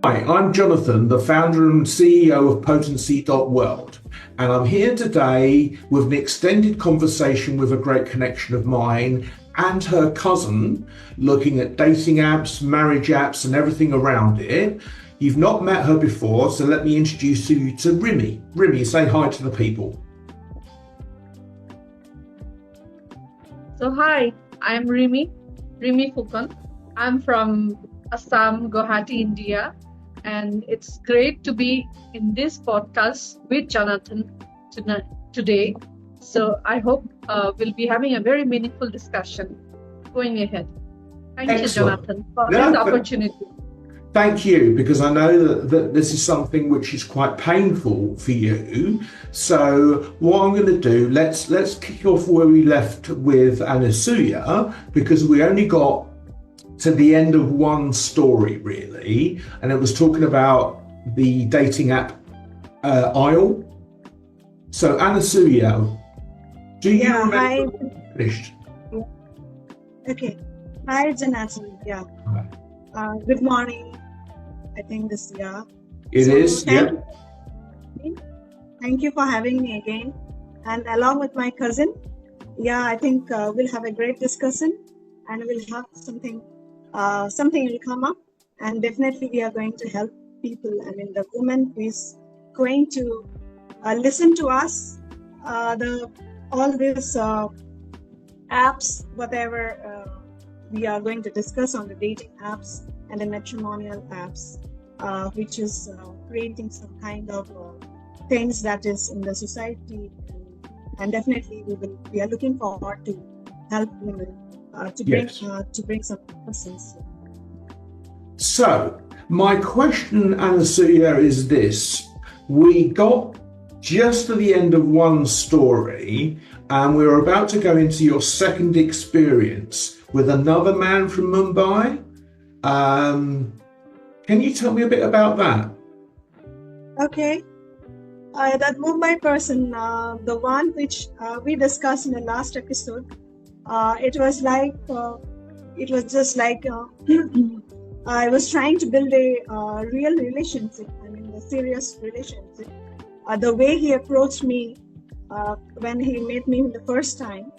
Hi, I'm Jonathan, the founder and CEO of Potency.world, and I'm here today with an extended conversation with a great connection of mine and her cousin, looking at dating apps, marriage apps, and everything around it. You've not met her before, so let me introduce you to Rimi. Rimi, say hi to the people. So hi, I'm Rimi Fukun. I'm from Assam, Guwahati, India, and it's great to be in this podcast with Jonathan today. So I hope we'll be having a very meaningful discussion going ahead. Thank you, Jonathan, for this opportunity. Thank you, because I know that this is something which is quite painful for you. So what I'm going to do, let's kick off where we left with Anasuya, because we only got to the end of one story really, and it was talking about the dating app aisle. So Anasuya, do you remember hi. when you finished? Okay. Hi, Jonathan. Yeah. Good morning. I think this, yeah. It is, yeah. Thank you for having me again. And along with my cousin, yeah, I think we'll have a great discussion and we'll have something will come up, and definitely we are going to help people. I mean, the woman who is going to listen to us, all these apps, whatever we are going to discuss on the dating apps and the matrimonial apps, which is creating some kind of things that is in the society, and definitely we are looking forward to help women to bring some persons. So my question, Anasuya, is this: we got just to the end of one story, and we're about to go into your second experience with another man from Mumbai. Can you tell me a bit about that? Okay. That Mumbai person, the one which we discussed in the last episode, it was just like I was trying to build a real relationship, I mean a serious relationship. The way he approached me when he met me the first time,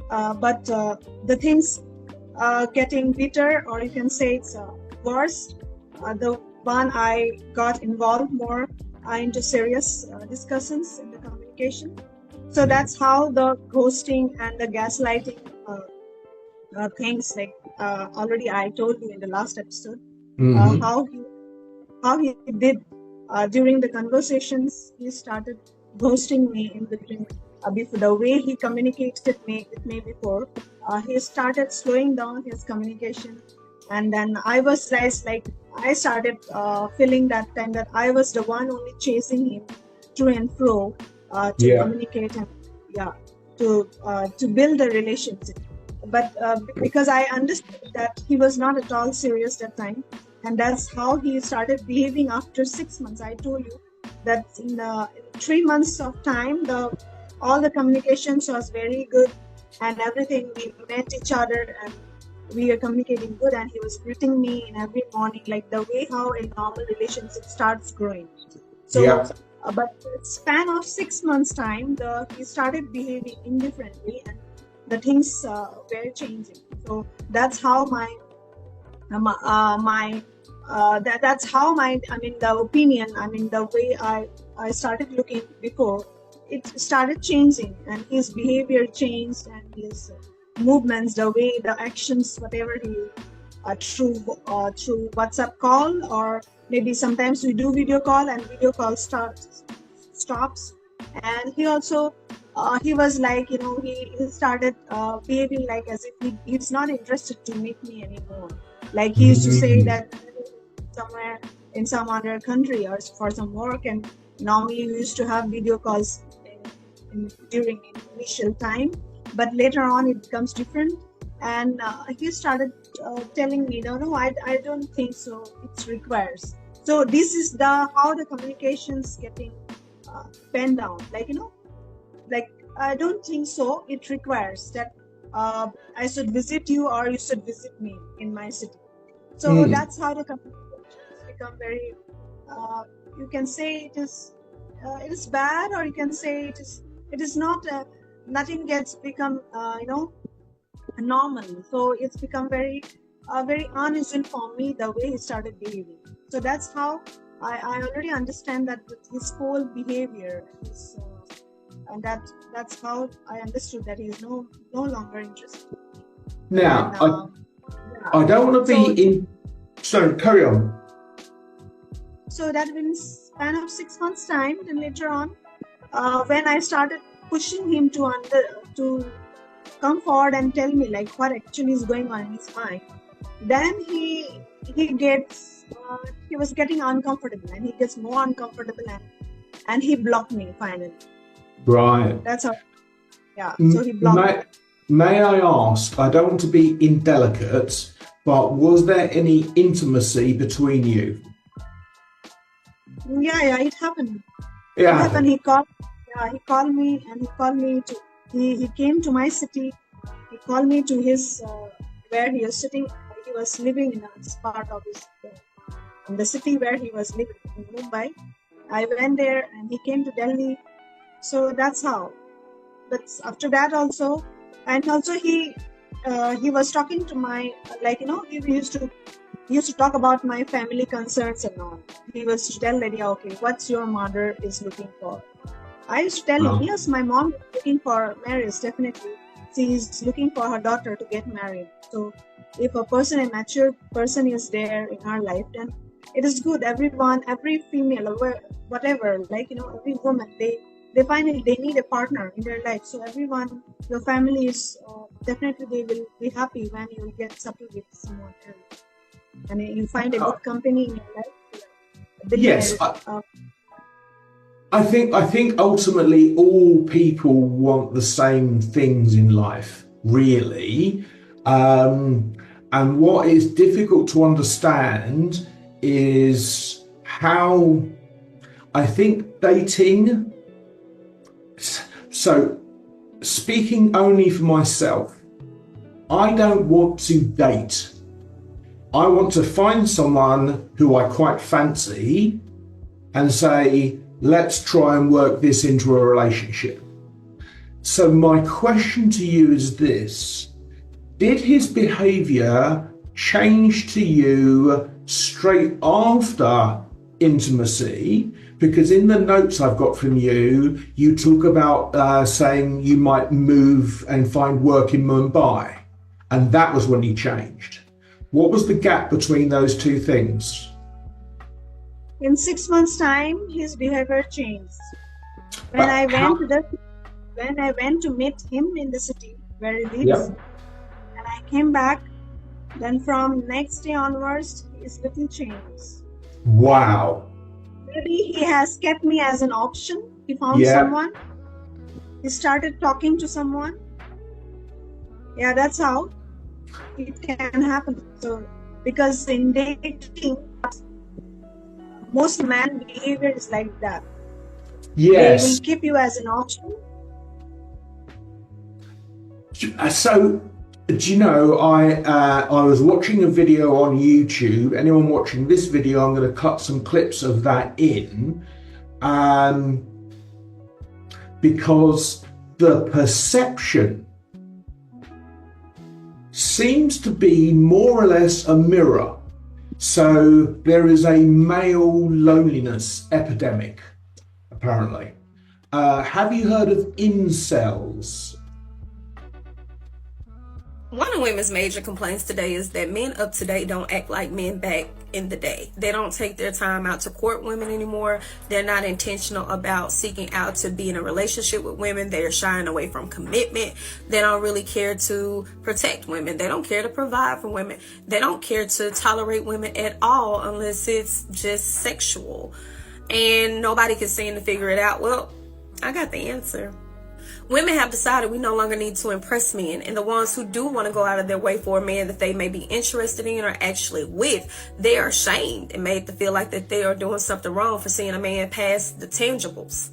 but the things getting bitter, or you can say it's worse. The one I got involved more into serious discussions in the communication. So that's how the ghosting and the gaslighting things, like already I told you in the last episode, how he did during the conversations. He started ghosting me in between. Before, the way he communicated with me before, he started slowing down his communication, and then I was like I started feeling that time that I was the one only chasing him to and fro to communicate and to build a relationship. But because I understood that he was not at all serious that time, and that's how he started behaving after 6 months. I told you that in 3 months of time, all the communications was very good, and everything, we met each other and we were communicating good, and he was greeting me in every morning, like the way how a normal relationship starts growing. So but the span of 6 months time, he started behaving indifferently, and the things were changing. So that's how that's how the opinion, the way I started looking before, it started changing, and his behavior changed, and his movements, the way, the actions, whatever he through WhatsApp call, or maybe sometimes we do video call, and video call stops, and he also he was like, he started behaving like as if he's not interested to meet me anymore. Like he used to say that somewhere in some other country or for some work, and normally we used to have video calls during initial time, but later on it becomes different, and he started telling me, no, I don't think so, it requires. So this is how the communications getting penned down, like I don't think so, it requires that I should visit you or you should visit me in my city. So that's how the communications become very, you can say it is bad, or you can say it is not, nothing gets become, normal. So it's become very unusual for me, the way he started behaving. So that's how I already understand that his whole behavior is, and that's how I understood that he is no longer interested. Now, And, I don't want to be in. Sorry, carry on. So that in span of 6 months' time, then later on, when I started pushing him to come forward and tell me like what actually is going on in his mind, then he was getting uncomfortable, and he gets more uncomfortable, and he blocked me finally. Right. That's how. Yeah. So he blocked me. May I ask, I don't want to be indelicate, but was there any intimacy between you? Yeah, it happened. Yeah. It happened. He called me, and he came to my city. He called me to his where he was sitting. He was living in a part of his in the city where he was living in Mumbai. I went there, and he came to Delhi. So that's how. But after that also, and also he was talking to my, he used to talk about my family concerns and all. He was to tell Lydia, okay, what's your mother is looking for? I used to tell him, yes, my mom is looking for marriage, definitely. She is looking for her daughter to get married. So if a mature person is there in her life, then it is good. Everyone, every female or whatever, every woman, they find they need a partner in their life. So everyone, your family is definitely, they will be happy when you get settled with someone else, and you find a good company in your life. Yes, I think ultimately all people want the same things in life, really. And what is difficult to understand is how I think dating. So, speaking only for myself, I don't want to date. I want to find someone who I quite fancy and say, let's try and work this into a relationship. So my question to you is this: did his behavior change to you straight after intimacy? Because in the notes I've got from you, you talk about saying you might move and find work in Mumbai, and that was when he changed. What was the gap between those two things? In 6 months' time, his behavior changed. When I went to meet him in the city where he lives, and I came back, then from next day onwards, his little changed. Wow. Maybe he has kept me as an option. He found someone. He started talking to someone. Yeah, that's how it can happen. So, because in dating, most man behavior is like that. Yes. They will keep you as an option. So, do you know, I was watching a video on YouTube. Anyone watching this video, I'm going to cut some clips of that in, because the perception seems to be more or less a mirror. So there is a male loneliness epidemic, apparently. Have you heard of incels? One of women's major complaints today is that men of today don't act like men back in the day. They don't take their time out to court women anymore. They're not intentional about seeking out to be in a relationship with women. They're shying away from commitment. They don't really care to protect women. They don't care to provide for women. They don't care to tolerate women at all unless it's just sexual. And nobody can seem to figure it out. Well, I got the answer. Women have decided we no longer need to impress men, and the ones who do want to go out of their way for a man that they may be interested in or actually with, they are shamed and made to feel like that they are doing something wrong for seeing a man past the tangibles.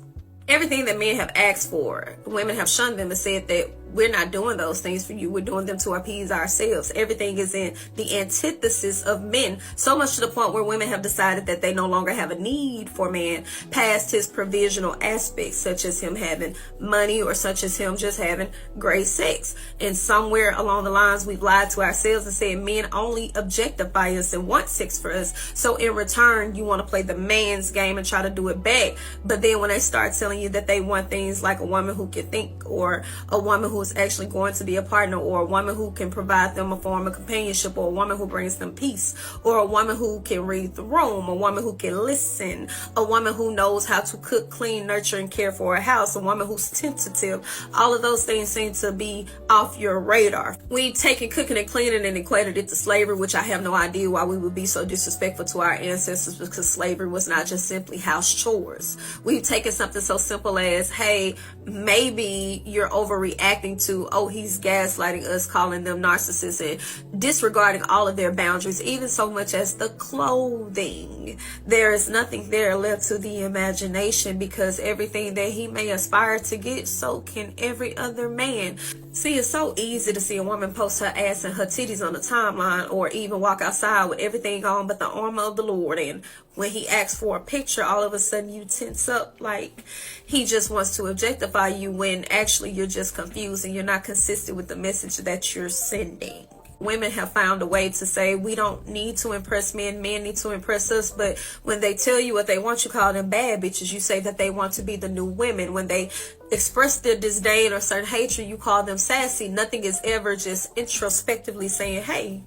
Everything that men have asked for, women have shunned them and said that we're not doing those things for you. We're doing them to appease ourselves. Everything is in the antithesis of men, so much to the point where women have decided that they no longer have a need for man past his provisional aspects, such as him having money or such as him just having great sex. And somewhere along the lines, we've lied to ourselves and said men only objectify us and want sex for us. So in return, you want to play the man's game and try to do it back. But then when they start telling you that they want things like a woman who can think, or a woman who is actually going to be a partner, or a woman who can provide them a form of companionship, or a woman who brings them peace, or a woman who can read the room, a woman who can listen, a woman who knows how to cook, clean, nurture, and care for a house, a woman who's tentative, all of those things seem to be off your radar. We've taken cooking and cleaning and equated it to slavery, which I have no idea why we would be so disrespectful to our ancestors, because slavery was not just simply house chores. We've taken something so simple as, hey, maybe you're overreacting to, oh, he's gaslighting us, calling them narcissists, and disregarding all of their boundaries, even so much as the clothing. There is nothing there left to the imagination, because everything that he may aspire to get, so can every other man. See, it's so easy to see a woman post her ass and her titties on the timeline, or even walk outside with everything on but the armor of the Lord, and when he asks for a picture, all of a sudden you tense up like he just wants to objectify you, when actually you're just confused and you're not consistent with the message that you're sending. Women have found a way to say we don't need to impress men, men need to impress us. But when they tell you what they want, you call them bad bitches. You say that they want to be the new women. When they express their disdain or certain hatred, you call them sassy. Nothing is ever just introspectively saying, hey,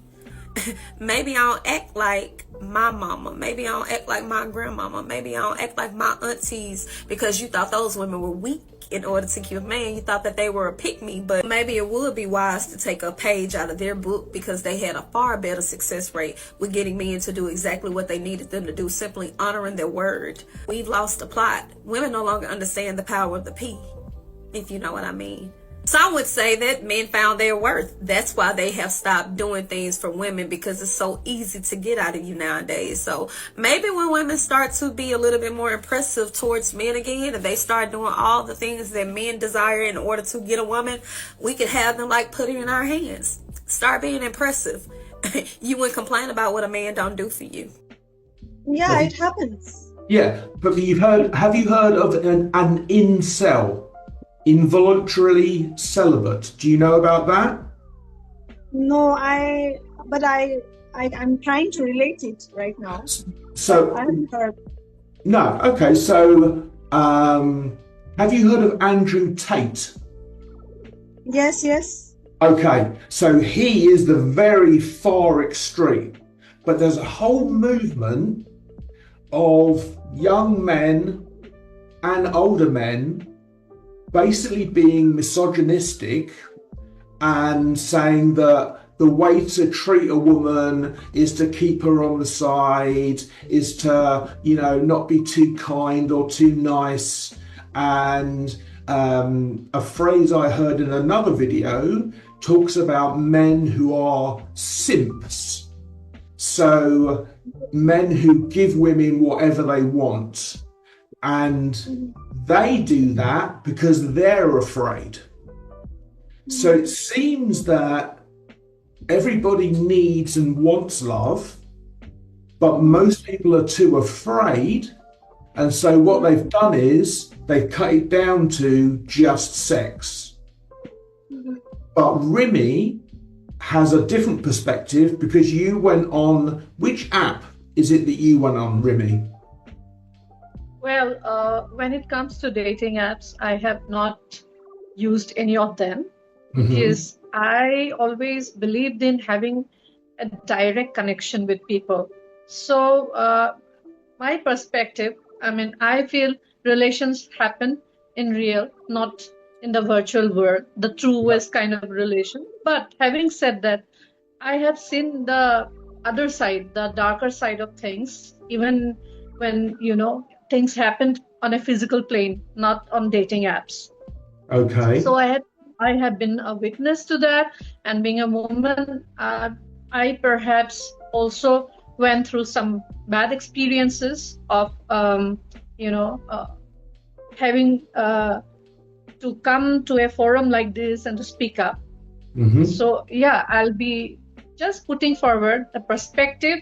maybe I don't act like my mama, maybe I don't act like my grandmama, maybe I don't act like my aunties, because you thought those women were weak in order to keep a man. You thought that they were a pick-me. But maybe it would be wise to take a page out of their book, because they had a far better success rate with getting men to do exactly what they needed them to do, simply honoring their word. We've lost the plot. Women no longer understand the power of the P, if you know what I mean. Some would say that men found their worth. That's why they have stopped doing things for women, because it's so easy to get out of you nowadays. So maybe when women start to be a little bit more impressive towards men again, and they start doing all the things that men desire in order to get a woman, we could have them like put it in our hands. Start being impressive. You wouldn't complain about what a man don't do for you. Yeah, it happens. Yeah, but have you heard of an incel? Involuntarily celibate. Do you know about that? No, I'm trying to relate it right now. So I haven't heard. No. Okay. So have you heard of Andrew Tate? Yes. Okay. So he is the very far extreme, but there's a whole movement of young men and older men basically being misogynistic and saying that the way to treat a woman is to keep her on the side, is to, not be too kind or too nice. And a phrase I heard in another video talks about men who are simps. So men who give women whatever they want. And they do that because they're afraid. So it seems that everybody needs and wants love, but most people are too afraid. And so what they've done is they've cut it down to just sex. But Rimi has a different perspective, because you went on, which app is it that you went on, Rimi? Well, when it comes to dating apps, I have not used any of them, because I always believed in having a direct connection with people. So my perspective, I feel relations happen in real, not in the virtual world, the truest kind of relation. But having said that, I have seen the other side, the darker side of things, even when, things happened on a physical plane, not on dating apps. Okay. So I have been a witness to that, and being a woman, I perhaps also went through some bad experiences of, having to come to a forum like this and to speak up. So yeah, I'll be just putting forward the perspective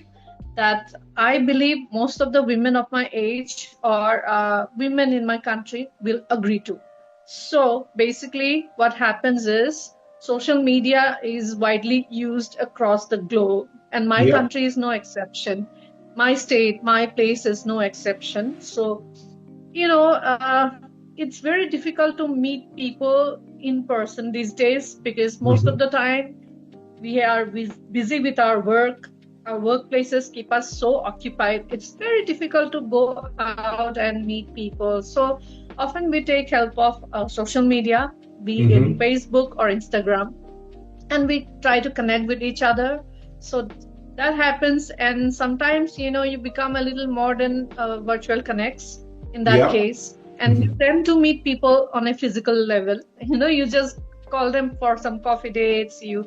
that I believe most of the women of my age or women in my country will agree to. So basically what happens is social media is widely used across the globe, and my country is no exception. My state, my place is no exception. So, it's very difficult to meet people in person these days because most of the time we are busy with our work. Our workplaces keep us so occupied. It's very difficult to go out and meet people. So often we take help of social media, be it Facebook or Instagram, and we try to connect with each other. So that happens, and sometimes you become a little more than virtual connects in that case, and you tend to meet people on a physical level. You just call them for some coffee dates. You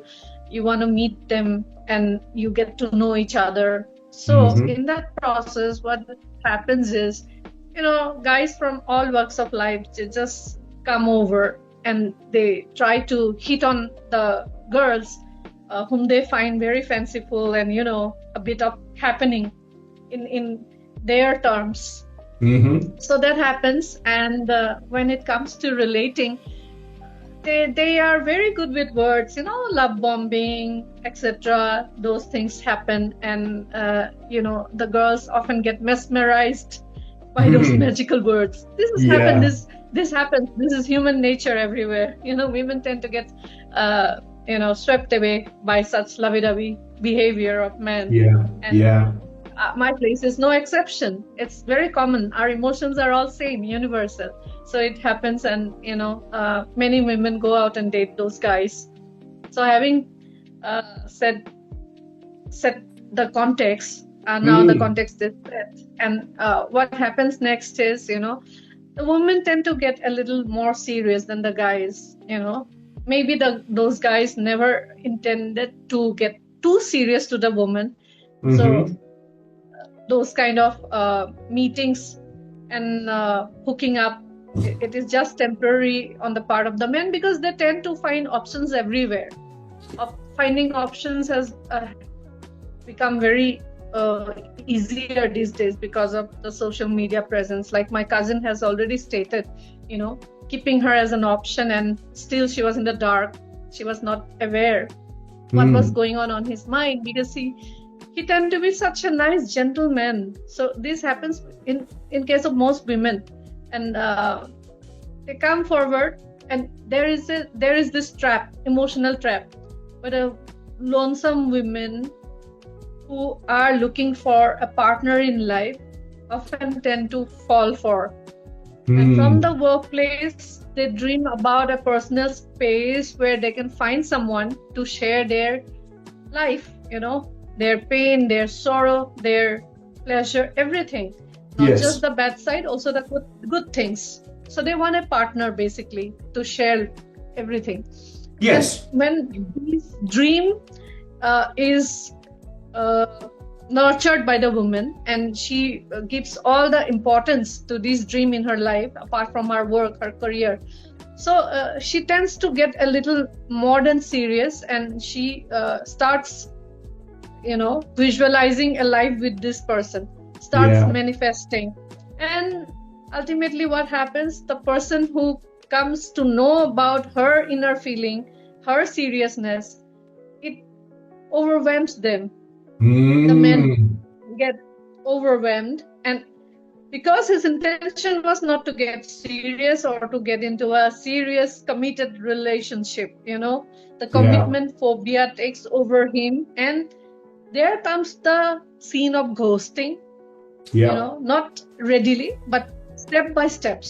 want to meet them and you get to know each other. So in that process, what happens is, guys from all walks of life, they just come over and they try to hit on the girls whom they find very fanciful and, a bit of happening in their terms. So that happens. And when it comes to relating, they are very good with words, love bombing, etc. Those things happen, and the girls often get mesmerized by those magical words. This has happened. This happens. This is human nature everywhere. Women tend to get swept away by such lovey-dovey behavior of men. My place is no exception. It's very common. Our emotions are all same, universal. So it happens, and many women go out and date those guys. So having set the context, now the context is set, and what happens next is, the women tend to get a little more serious than the guys. Maybe those guys never intended to get too serious to the woman. So those kind of meetings and hooking up, it is just temporary on the part of the men because they tend to find options everywhere. Finding options has become very easier these days because of the social media presence. Like my cousin has already stated, keeping her as an option, and still she was in the dark. She was not aware what was going on his mind, because he tend to be such a nice gentleman. So this happens in case of most women, and they come forward, and there is this trap, emotional trap, but lonesome women who are looking for a partner in life often tend to fall for. And from the workplace, they dream about a personal space where they can find someone to share their life, their pain, their sorrow, their pleasure, everything. Not just the bad side, also the good things. So they want a partner basically to share everything. Yes. And when this dream is nurtured by the woman, and she gives all the importance to this dream in her life, apart from her work, her career. So she tends to get a little more than serious, and she starts visualizing a life with this person, starts manifesting. And ultimately what happens, the person who comes to know about her inner feeling, her seriousness, it overwhelms them. The men get overwhelmed, and because his intention was not to get serious or to get into a serious committed relationship, the commitment phobia takes over him, and there comes the scene of ghosting, not readily, but step by step,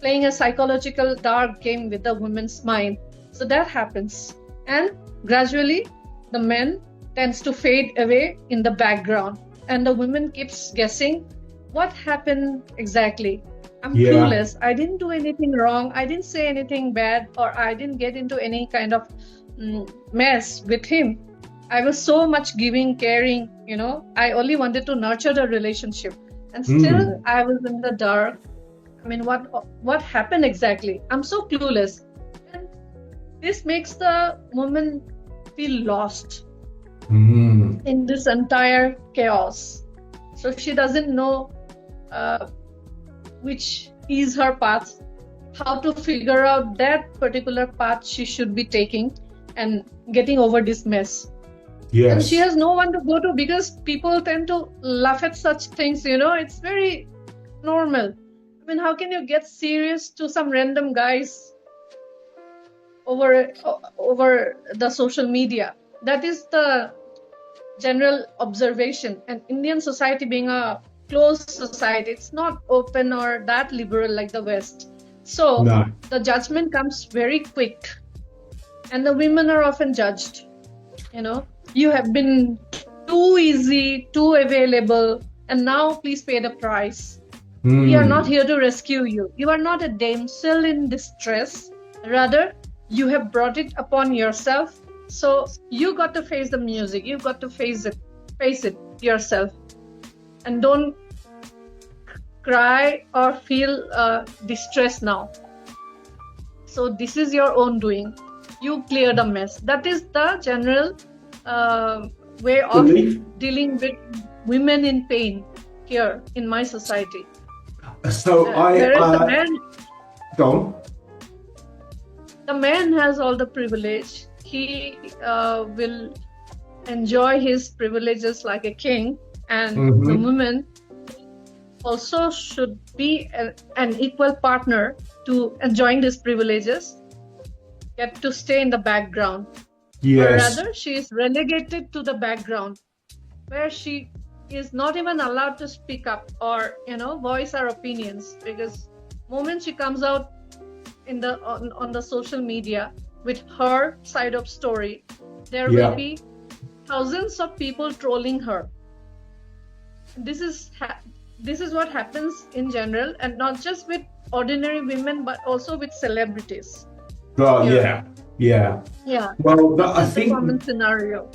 playing a psychological dark game with the woman's mind. So that happens, and gradually the men tends to fade away in the background, and the woman keeps guessing what happened exactly. I'm clueless. I didn't do anything wrong. I didn't say anything bad, or I didn't get into any kind of mess with him. I was so much giving, caring, I only wanted to nurture the relationship, and still I was in the dark, I mean, what happened exactly? I'm so clueless. And this makes the woman feel lost in this entire chaos. So she doesn't know which is her path, how to figure out that particular path she should be taking and getting over this mess. Yes. And she has no one to go to because people tend to laugh at such things, it's very normal. I mean, how can you get serious to some random guys over the social media? That is the general observation. And Indian society being a closed society, it's not open or that liberal like the West. So the judgment comes very quick. And the women are often judged. You have been too easy, too available, and now please pay the price. We are not here to rescue you. You are not a damsel in distress. Rather, you have brought it upon yourself. So you got to face the music. You got to face it yourself. And don't cry or feel distress now. So this is your own doing. You clear the mess. That is the general way of dealing with women in pain here in my society. So the man has all the privilege. He will enjoy his privileges like a king, and the woman also should be an equal partner to enjoying these privileges, get to stay in the background. Yes. Or rather, she is relegated to the background where she is not even allowed to speak up or, voice her opinions, because the moment she comes out on the social media with her side of story, there will be thousands of people trolling her. This is what happens in general, and not just with ordinary women, but also with celebrities. Yeah. Well, I think the common scenario.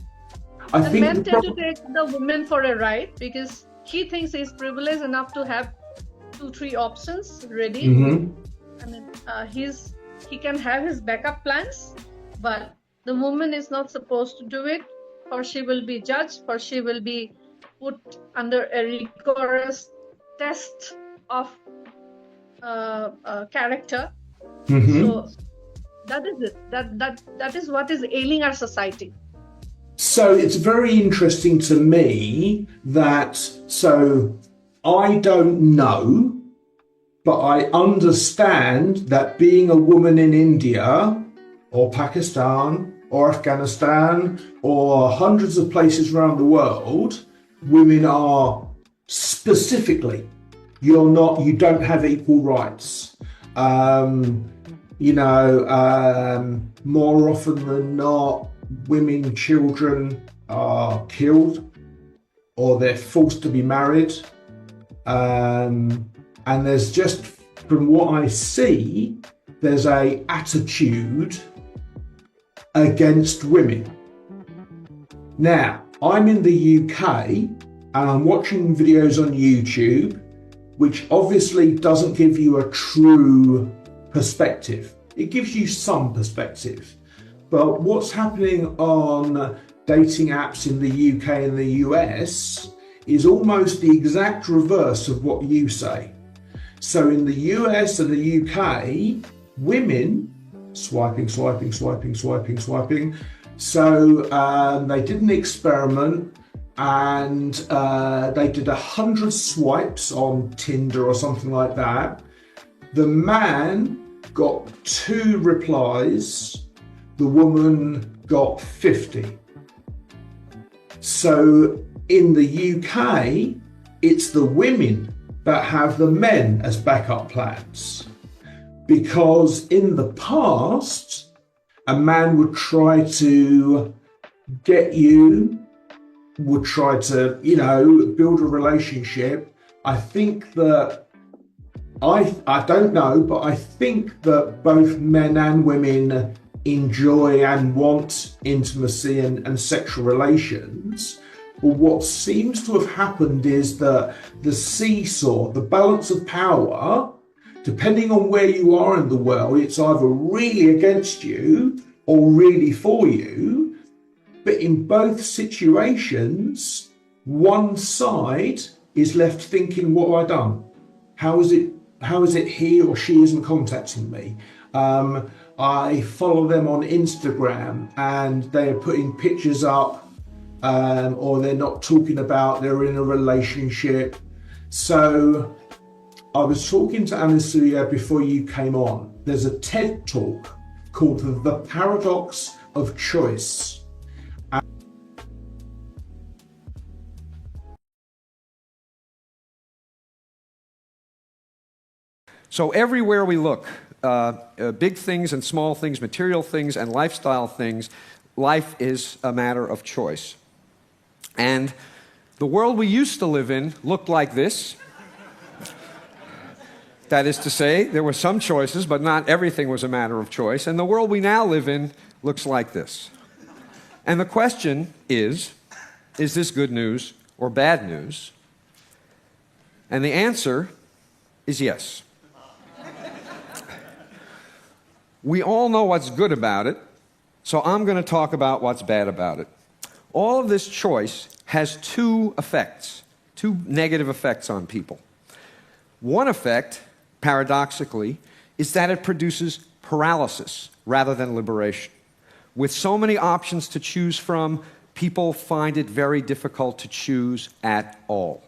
Men tend to take the woman for a ride because he thinks he's privileged enough to have 2-3 options ready. I mean, he can have his backup plans, but the woman is not supposed to do it, or she will be judged, or she will be put under a rigorous test of character. So that is it. That is what is ailing our society. So it's very interesting to me that, I don't know, but I understand that being a woman in India or Pakistan or Afghanistan or hundreds of places around the world, women are specifically, you don't have equal rights. More often than not, women, children are killed or they're forced to be married. And there's just, from what I see, there's a attitude against women. Now, I'm in the UK and I'm watching videos on YouTube, which obviously doesn't give you a true perspective. It gives you some perspective. But what's happening on dating apps in the UK and the US is almost the exact reverse of what you say. So in the US and the UK, women swiping. So they did an experiment and they did 100 swipes on Tinder or something like that. The man got 2 replies. The woman got 50. So in the UK, it's the women that have the men as backup plans. Because in the past, a man would try to get you, would try to, build a relationship. I think that, I don't know, but I think that both men and women enjoy and want intimacy and sexual relations. But what seems to have happened is that the seesaw, the balance of power, Depending on where you are in the world, it's either really against you or really for you. But in both situations, one side is left thinking, what have I done? How is it he or she isn't contacting me? I follow them on Instagram and they're putting pictures up, or they're not talking about they're in a relationship. So I was talking to Anasuya before you came on. There's a TED talk called The Paradox of Choice. So everywhere we look, big things and small things, material things and lifestyle things, life is a matter of choice. And the world we used to live in looked like this. That is to say, there were some choices, but not everything was a matter of choice. And the world we now live in looks like this. And the question is this good news or bad news? And the answer is yes. We all know what's good about it, so I'm going to talk about what's bad about it. All of this choice has two effects, two negative effects on people. One effect, paradoxically, is that it produces paralysis rather than liberation. With so many options to choose from, people find it very difficult to choose at all.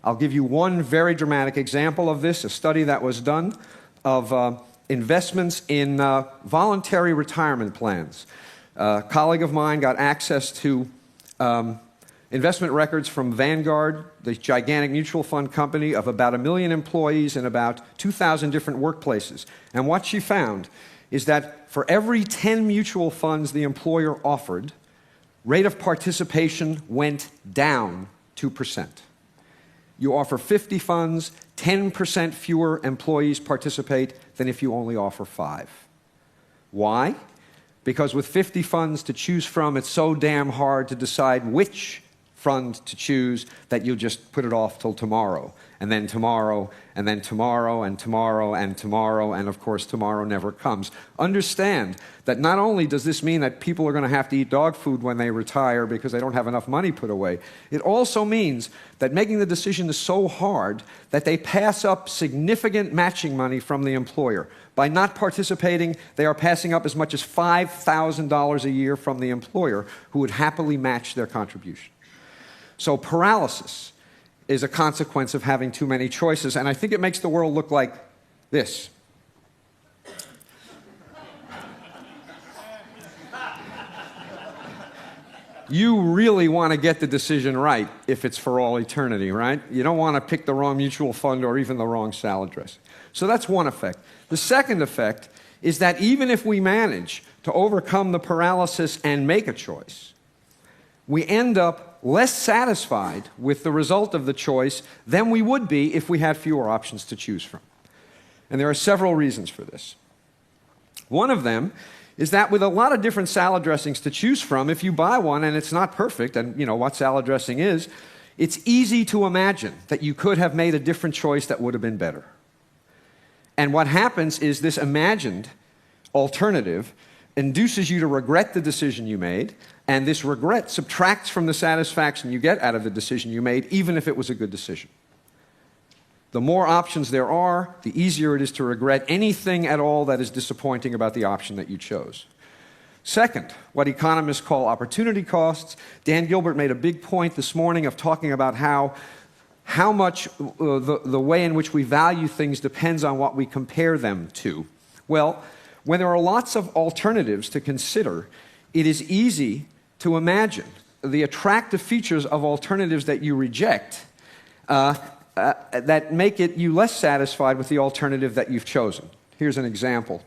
I'll give you one very dramatic example of this, a study that was done of investments in voluntary retirement plans. A colleague of mine got access to investment records from Vanguard, the gigantic mutual fund company of about 1 million employees in about 2,000 different workplaces. And what she found is that for every 10 mutual funds the employer offered, rate of participation went down 2%. You offer 50 funds, 10% fewer employees participate than if you only offer 5. Why? Because with 50 funds to choose from, it's so damn hard to decide which fund to choose that you'll just put it off till tomorrow, and then tomorrow, and then tomorrow, and tomorrow, and tomorrow, and of course tomorrow never comes. Understand that not only does this mean that people are going to have to eat dog food when they retire because they don't have enough money put away, it also means that making the decision is so hard that they pass up significant matching money from the employer. By not participating, they are passing up as much as $5,000 a year from the employer, who would happily match their contribution. So paralysis is a consequence of having too many choices, and I think it makes the world look like this. You really want to get the decision right if it's for all eternity, right? You don't want to pick the wrong mutual fund or even the wrong salad dressing. So that's one effect. The second effect is that even if we manage to overcome the paralysis and make a choice, we end up less satisfied with the result of the choice than we would be if we had fewer options to choose from. And there are several reasons for this. One of them is that with a lot of different salad dressings to choose from, if you buy one and it's not perfect, and you know what salad dressing is, it's easy to imagine that you could have made a different choice that would have been better. And what happens is this imagined alternative induces you to regret the decision you made, and this regret subtracts from the satisfaction you get out of the decision you made, even if it was a good decision. The more options there are, the easier it is to regret anything at all that is disappointing about the option that you chose. Second, what economists call opportunity costs. Dan Gilbert made a big point this morning of talking about how much the way in which we value things depends on what we compare them to. Well, when there are lots of alternatives to consider, it is easy to imagine the attractive features of alternatives that you reject that make you less satisfied with the alternative that you've chosen. Here's an example.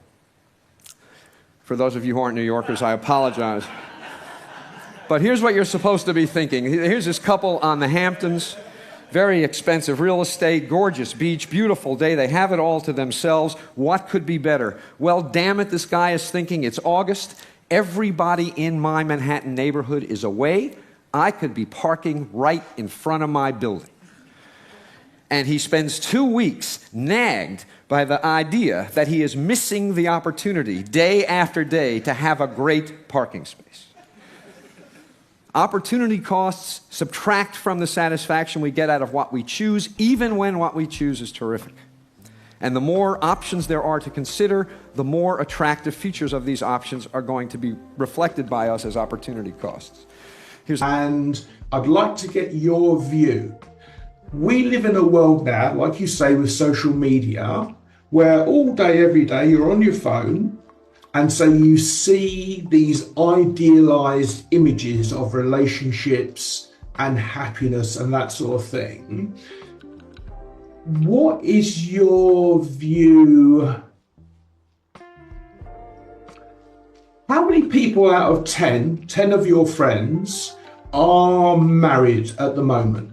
For those of you who aren't New Yorkers, I apologize. But here's what you're supposed to be thinking. Here's this couple on the Hamptons. Very expensive real estate, gorgeous beach, beautiful day. They have it all to themselves. What could be better? Well, damn it, this guy is thinking, it's August. Everybody in my Manhattan neighborhood is away. I could be parking right in front of my building. And he spends 2 weeks nagged by the idea that he is missing the opportunity day after day to have a great parking space. Opportunity costs subtract from the satisfaction we get out of what we choose, even when what we choose is terrific. And the more options there are to consider, the more attractive features of these options are going to be reflected by us as opportunity costs. And I'd like to get your view. We live in a world now, like you say, with social media, where all day, every day, you're on your phone, and so you see these idealized images of relationships and happiness and that sort of thing. What is your view? How many people out of 10 of your friends are married at the moment?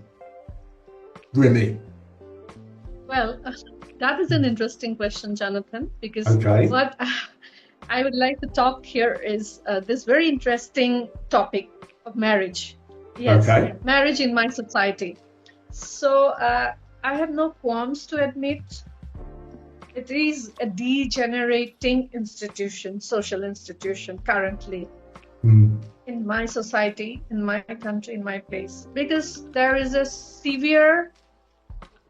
Rimi? Well, that is an interesting question, Jonathan, because Okay. what I would like to talk here is this very interesting topic of marriage. Yes, Okay. marriage in my society. So I have no qualms to admit it is a degenerating institution, social institution currently in my society, in my country, in my place, because there is a severe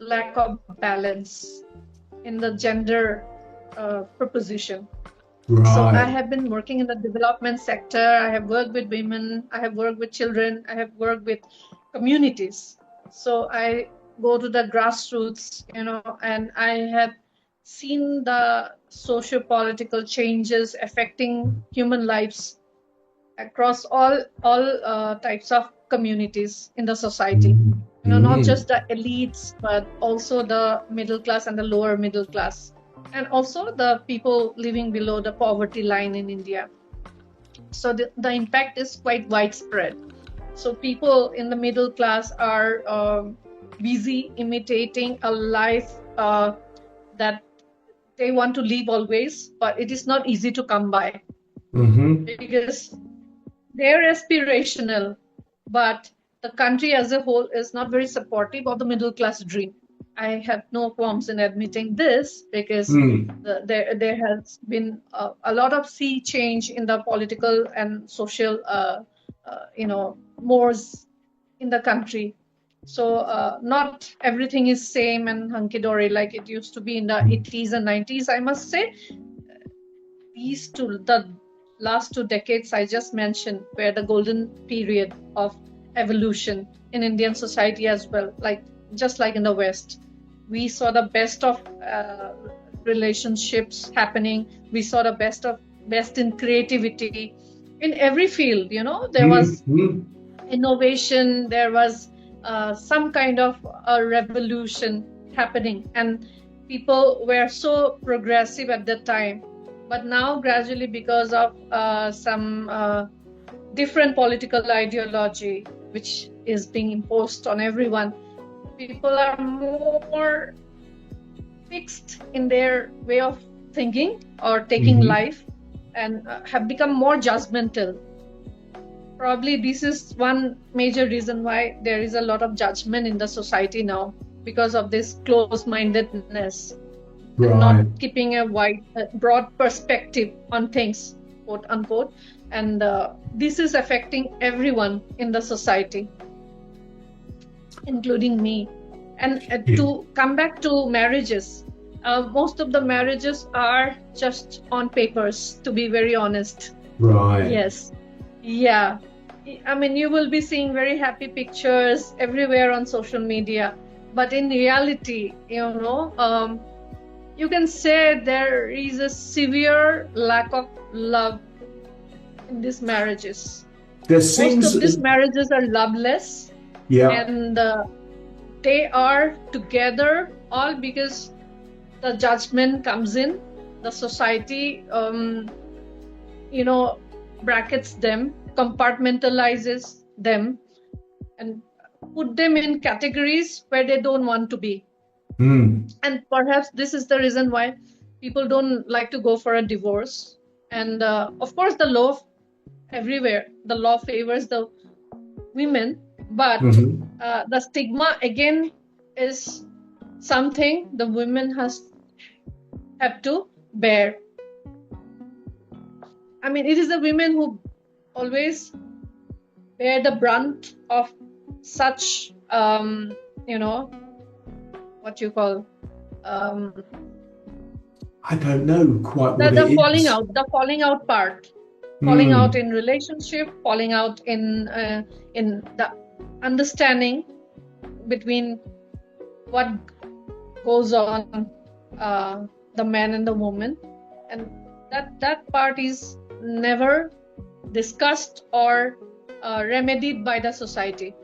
lack of balance in the gender proposition. Right. So I have been working in the development sector. I have worked with women. I have worked with children. I have worked with communities. So I go to the grassroots, and I have seen the socio-political changes affecting human lives across all types of communities in the society. Not just the elites, but also the middle class and the lower middle class, and also the people living below the poverty line in India. So the impact is quite widespread. So people in the middle class are busy imitating a life that they want to live always, but it is not easy to come by because they're aspirational, but the country as a whole is not very supportive of the middle class dream. I have no qualms in admitting this because there has been a lot of sea change in the political and social, mores in the country. So not everything is same and hunky-dory like it used to be in the 80s and 90s, I must say. The last 2 decades I just mentioned were the golden period of evolution in Indian society as well, just like in the West. We saw the best of relationships happening. We saw the best in creativity in every field. There was innovation. There was some kind of a revolution happening, and people were so progressive at that time. But now, gradually, because of some different political ideology, which is being imposed on everyone, people are more fixed in their way of thinking or taking life, and have become more judgmental. Probably this is one major reason why there is a lot of judgment in the society now, because of this close-mindedness. Right. Not keeping a broad perspective on things, quote unquote, and this is affecting everyone in the society, including me. And to come back to marriages, most of the marriages are just on papers, to be very honest. Right. Yes. Yeah. I mean, you will be seeing very happy pictures everywhere on social media, but in reality, you can say there is a severe lack of love in these marriages. Most of these marriages are loveless. Yeah. And they are together all because the judgment comes in. The society, brackets them, compartmentalizes them, and put them in categories where they don't want to be. And perhaps this is the reason why people don't like to go for a divorce. And of course, the law everywhere, the law favors the women, but the stigma again is something the women have to bear. I mean, it is the women who always bear the brunt of such, what you call, I don't know quite what the it falling is. out, part, falling out in relationship, falling out in the understanding between what goes on, the man and the woman, and that part is never discussed or remedied by the society.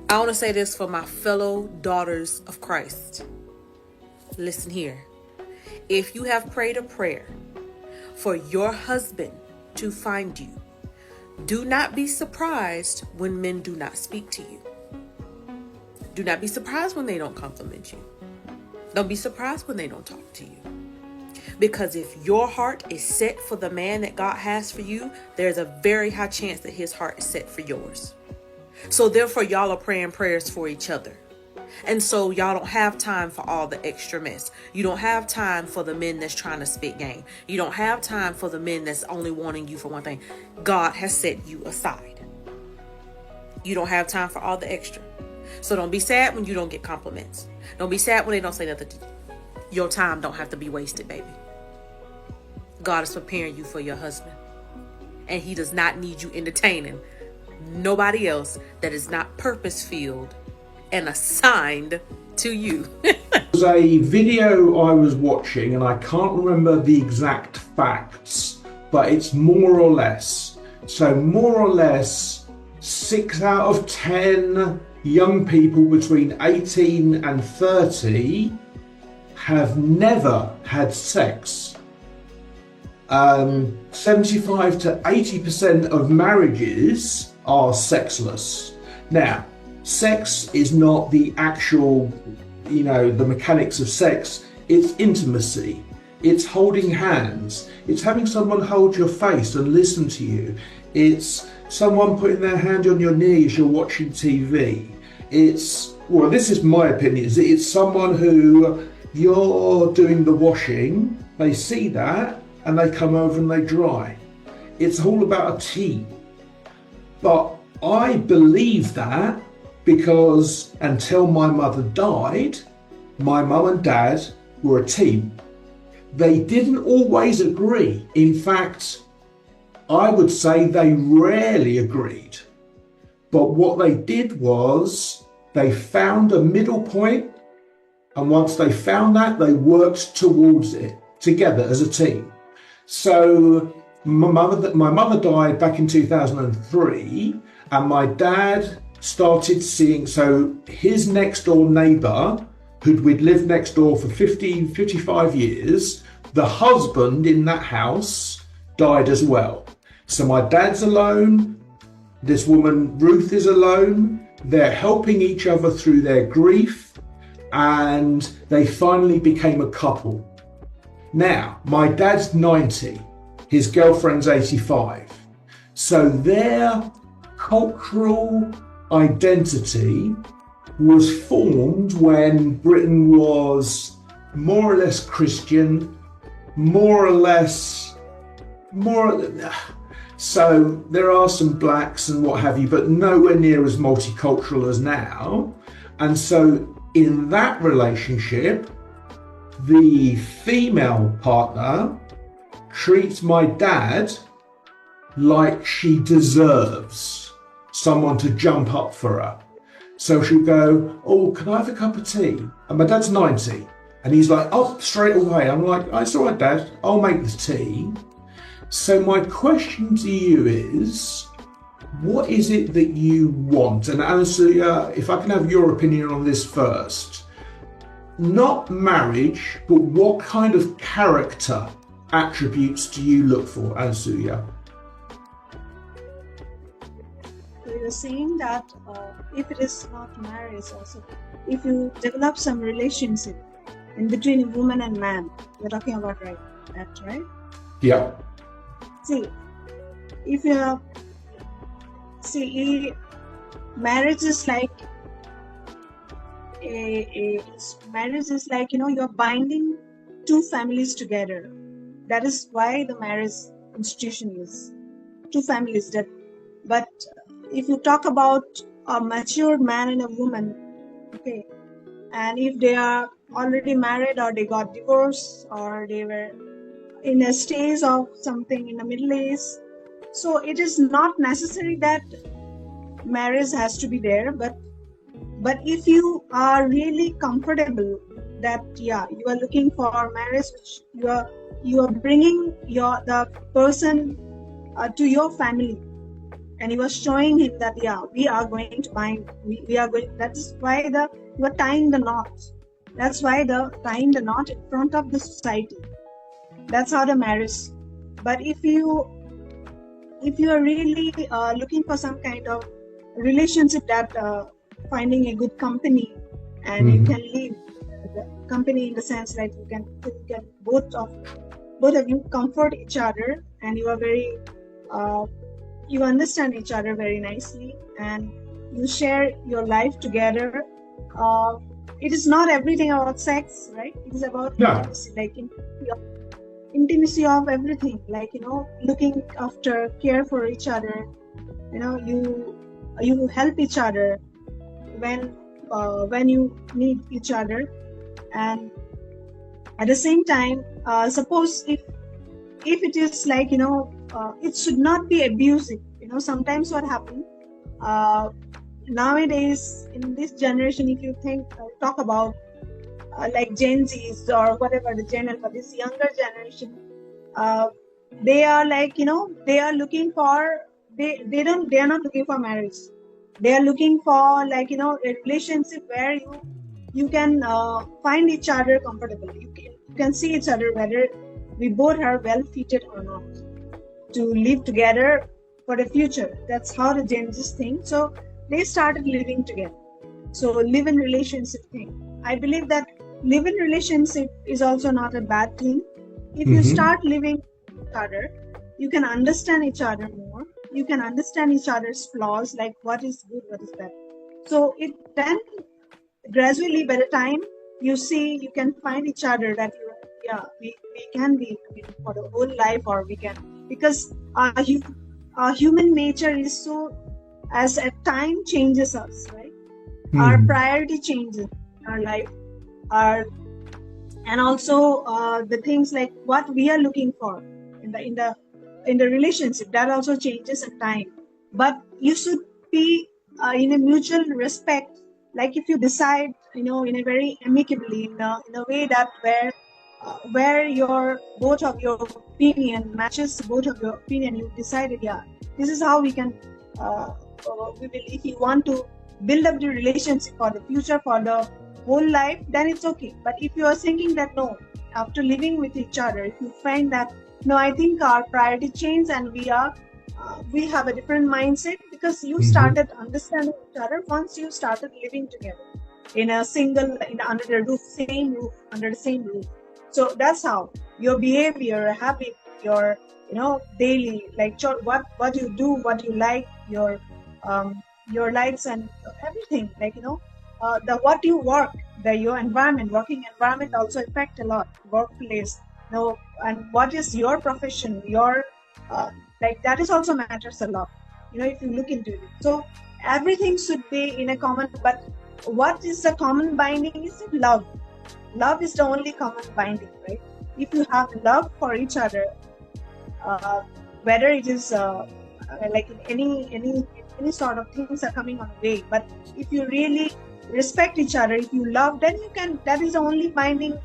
I want to say this for my fellow daughters of Christ. Listen here. If you have prayed a prayer for your husband to find you, do not be surprised when men do not speak to you. Do not be surprised when they don't compliment you. Don't be surprised when they don't talk to you. Because if your heart is set for the man that God has for you, there's a very high chance that his heart is set for yours. So therefore, y'all are praying prayers for each other. And so y'all don't have time for all the extra mess. You don't have time for the men that's trying to spit game. You don't have time for the men that's only wanting you for one thing. God has set you aside. You don't have time for all the extra. So don't be sad when you don't get compliments. Don't be sad when they don't say nothing to you. Your time don't have to be wasted, baby. God is preparing you for your husband. And he does not need you entertaining nobody else that is not purpose-filled and assigned to you. There's a video I was watching, and I can't remember the exact facts, but it's more or less. So more or less 6 out of 10 young people between 18 and 30 have never had sex. 75 to 80% of marriages are sexless. Now, sex is not the actual, the mechanics of sex. It's intimacy. It's holding hands. It's having someone hold your face and listen to you. It's someone putting their hand on your knee as you're watching TV. It's, well, this is my opinion, it's someone who you're doing the washing, they see that, and they come over and they dry. It's all about a team. But I believe that because until my mother died, my mum and dad were a team. They didn't always agree. In fact, I would say they rarely agreed. But what they did was they found a middle point, and once they found that, they worked towards it together as a team. So my mother died back in 2003, and my dad started seeing, so his next door neighbour, we'd lived next door for 55 years, the husband in that house died as well. So my dad's alone, this woman Ruth is alone, they're helping each other through their grief, and they finally became a couple. Now, my dad's 90, his girlfriend's 85. So their cultural identity was formed when Britain was more or less Christian, so there are some blacks and what have you, but nowhere near as multicultural as now. And so in that relationship, the female partner treats my dad like she deserves someone to jump up for her. So she'll go, oh, can I have a cup of tea? And my dad's 90. And he's like, oh, straight away. I'm like, oh, it's all right, Dad. I'll make the tea. So my question to you is, what is it that you want? And Anasuya, if I can have your opinion on this first. Not marriage, but what kind of character attributes do you look for, Anasuya? So you're saying that if it is not marriage, also if you develop some relationship in between a woman and man, you're talking about that, right? Yeah. See, if you marriage is like marriage is like, you're binding two families together. That is why the marriage institution is two families. But if you talk about a matured man and a woman, okay, and if they are already married or they got divorced or they were in a stage of something in the Middle East, so it is not necessary that marriage has to be there, but if you are really comfortable that you are looking for marriage, which you are bringing the person to your family, and you are showing him that we are going to bind, we are going. That is why you are tying the knot. That's why tying the knot in front of the society. That's how the marriage. But if you are really looking for some kind of relationship, that finding a good company, and you can leave the company in the sense that you can both of you comfort each other, and you are very you understand each other very nicely, and you share your life together. It is not everything about sex, right? It is about intimacy, like intimacy of everything, like looking after, care for each other. You help each other when you need each other, and at the same time, suppose if it is like it should not be abusive. Sometimes what happens nowadays in this generation, if you talk about like Gen Zs or whatever the general, but this younger generation, they are like they are looking for they are not looking for marriage. They are looking for like a relationship where you can find each other comfortable. You can see each other whether we both are well fitted or not to live together for the future. That's how the Gen Zs think. So they started living together. So live-in relationship thing. I believe that live-in relationship is also not a bad thing. If you start living with each other, you can understand each other more. You can understand each other's flaws, like what is good, what is bad. So it then gradually, by the time you see, you can find each other that we can be for the whole life, or we can, because our human nature is so, as at time changes us, right? Our priority changes in our life, and also the things like what we are looking for in the relationship, that also changes in time. But you should be in a mutual respect. Like if you decide, in a very amicably, in a way that where your both of your opinion matches both of your opinion, you decided, this is how we can we will, if you want to build up the relationship for the future, for the whole life, then it's okay. But if you are thinking that no, after living with each other, if you find that no, I think our priority changed and we have a different mindset, because you started understanding each other once you started living together under the same roof. So that's how your behavior, habit, your daily, like what you do, what you like, your likes and everything, like the what you work, your environment, working environment also affect a lot. Workplace, and what is your profession, your like that is also matters a lot. If you look into it, so everything should be in a common. But what is the common binding is love. Love is the only common binding, right? If you have love for each other, whether it is like any sort of things are coming on the way, but if you really respect each other, if you love, then you can. That is the only binding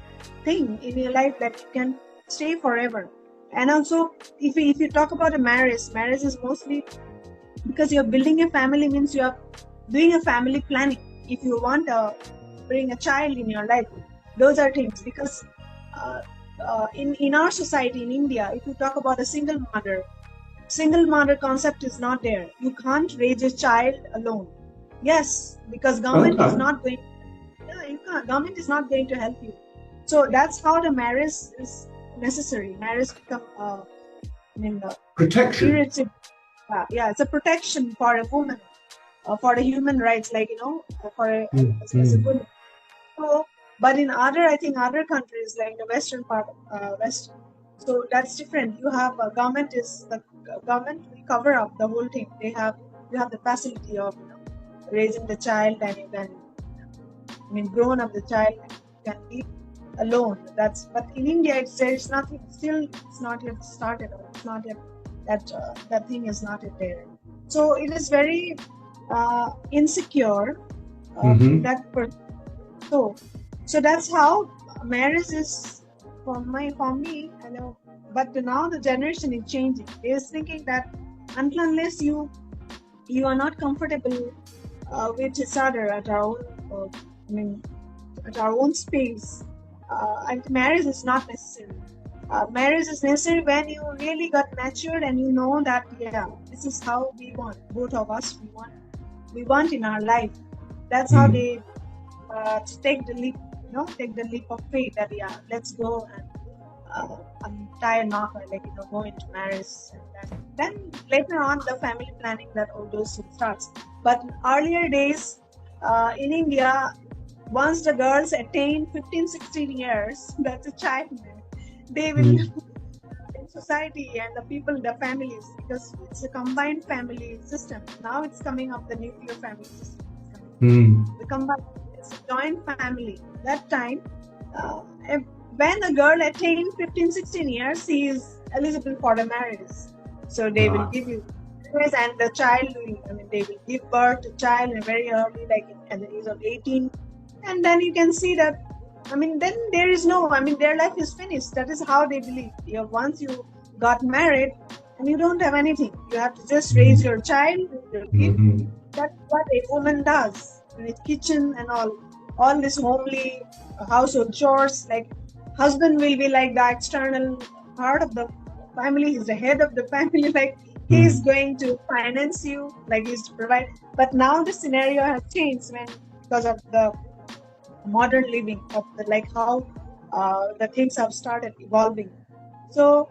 thing in your life that you can stay forever. And also, if you talk about a marriage is mostly because you're building a family, means you are doing a family planning. If you want to bring a child in your life, those are things. Because in our society in India, if you talk about a single mother concept is not there. You can't raise a child alone. Yes, because government is not going. You can't. Government is not going to help you. So that's how the marriage is necessary. Marriage become protection. It's a protection for a woman, for the human rights, like for as a woman. So, but in I think other countries like the western part of West, so that's different. You have the government will cover up the whole thing. You have the facility of raising the child, and you can grown up the child can live alone. But in India there's nothing. Still, it's not yet started, or it's not yet that thing is not yet there. So it is very insecure in that person. So that's how marriage is for me. I know, but now the generation is changing. They is thinking that unless you are not comfortable with each other at our own, at our own space, and marriage is not necessary. Marriage is necessary when you really got matured and you know that this is how we want, both of us we want in our life. That's how they take the leap, take the leap of faith that let's go and tie a knot, or go into marriage, and then later on the family planning, that all those things starts. But in earlier days in India, once the girls attain 15-16 years, that's a child, they will in society and the people, the families, because it's a combined family system. Now it's coming up, the nuclear family system. The combined, it's a joint family. That time, when the girl attains 15-16 years, she is eligible for the marriage. So they will give you, and the child will, they will give birth to child very early, like at the age of 18. And then you can see that, then there is no, their life is finished. That is how they believe. Once you got married and you don't have anything, you have to just raise your child, your kid. That's what a woman does. With kitchen and all this homely household chores. Like husband will be like the external part of the family. He's the head of the family. Like he's going to finance you, like he's to provide. But now the scenario has changed because of the modern living of how the things have started evolving. So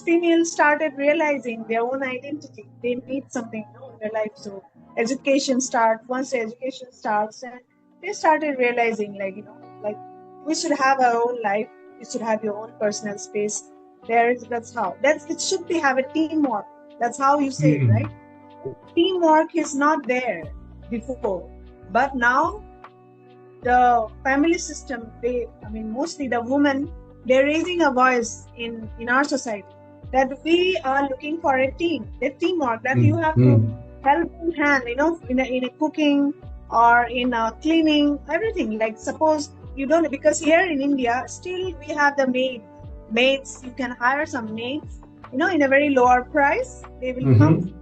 females started realizing their own identity. They need something in their life. So once the education starts, and they started realizing we should have our own life. You should have your own personal space. It should be have a teamwork. That's how you say it, right? Teamwork is not there before, but now the family system, mostly the women, they're raising a voice in our society that we are looking for a teamwork, that you have to help in hand, in a cooking or in cleaning, everything. Like suppose you don't, because here in India still we have the maids. You can hire some maids, in a very lower price. They will come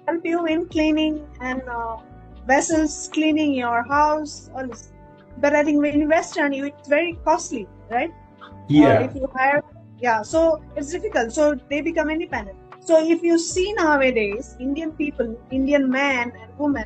help you in cleaning and vessels, cleaning your house, all this. But I think in Western, it's very costly, right? Yeah. Or if you hire, so it's difficult. So they become independent. So if you see nowadays, Indian people, Indian man and woman,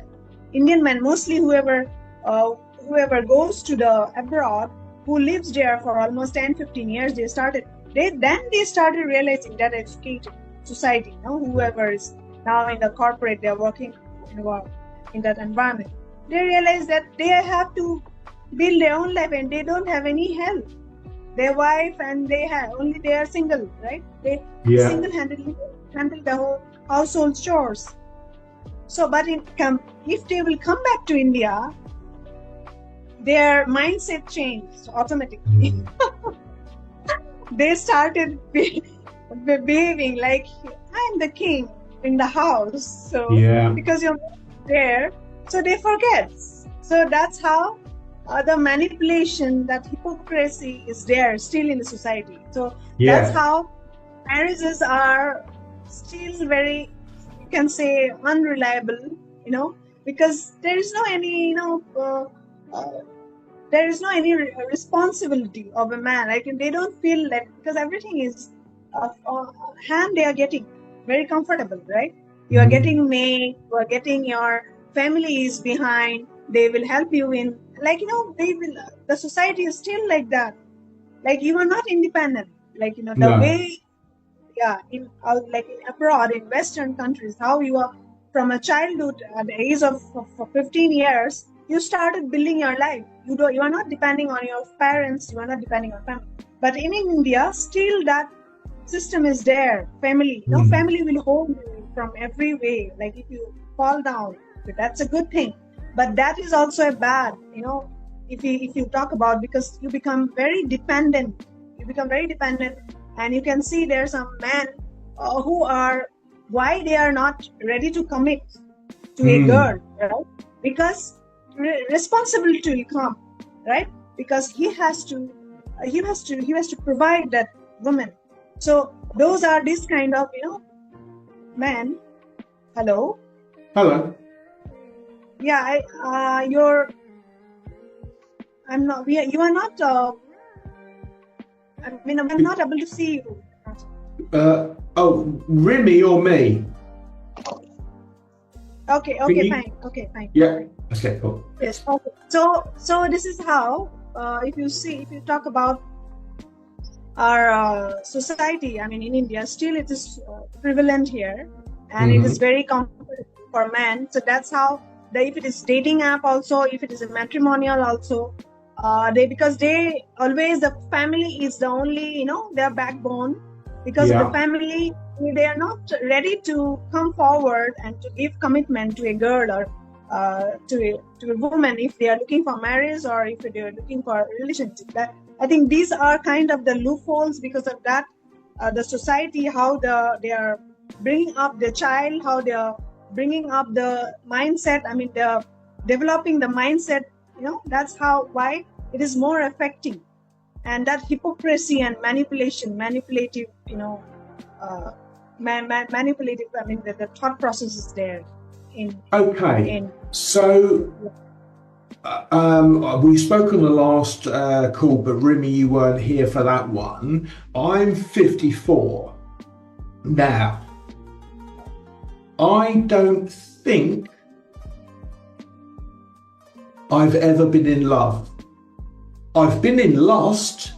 Indian men, mostly whoever goes to the abroad, who lives there for almost 10-15 years, they started realizing that educated society, whoever is now in the corporate, they're working in that environment. They realize that they have to build their own life and they don't have any help. Their wife and they are single, right? They single-handedly handle the whole household chores. So, but if they will come back to India, their mindset changed automatically. They started behaving like I'm the king in the house. So because you're there, so they forget. So that's how the manipulation, that hypocrisy is there still in the society. So that's how marriages are still very, you can say, unreliable, because there is no any, there is no any responsibility of a man. Like they don't feel that, because everything is hand they are getting very comfortable, right? You are getting maid, you are getting your family is behind. They will help you in, the society is still like that. Like you are not independent. The way, in abroad, in Western countries, how you are from a childhood at the age of 15 years, you started building your life. You are not depending on your parents, you are not depending on family. But in India, still that system is there. Family, family will hold you from every way. Like if you fall down, that's a good thing. But that is also a bad, if you talk about, because you become very dependent. And you can see there are some men who are, why they are not ready to commit to a girl, right? Because responsibility will come, right? Because he has to provide that woman. So those are this kind of men. Hello. Yeah, you are not. I'm not able to see you. Rimi or me? Okay, fine. Yeah. Okay, cool. Yes. Okay. So this is how, if you talk about our society, in India, still it is prevalent here, and it is very comfortable for men. So that's how, if it is dating app also, if it is a matrimonial also, because they always, the family is the only, their backbone. Because of the family, they are not ready to come forward and to give commitment to a girl or to a woman if they are looking for marriage or if they are looking for a relationship. That, I think these are kind of the loopholes. Because of that, the society, how they are bringing up the child, how they are bringing up the mindset. They're developing the mindset. That's why it is more affecting. And that hypocrisy and manipulative, manipulative. The thought process is there. So we spoke on the last call, but Rimi, you weren't here for that one. I'm 54 now. I don't think I've ever been in love. I've been in lust.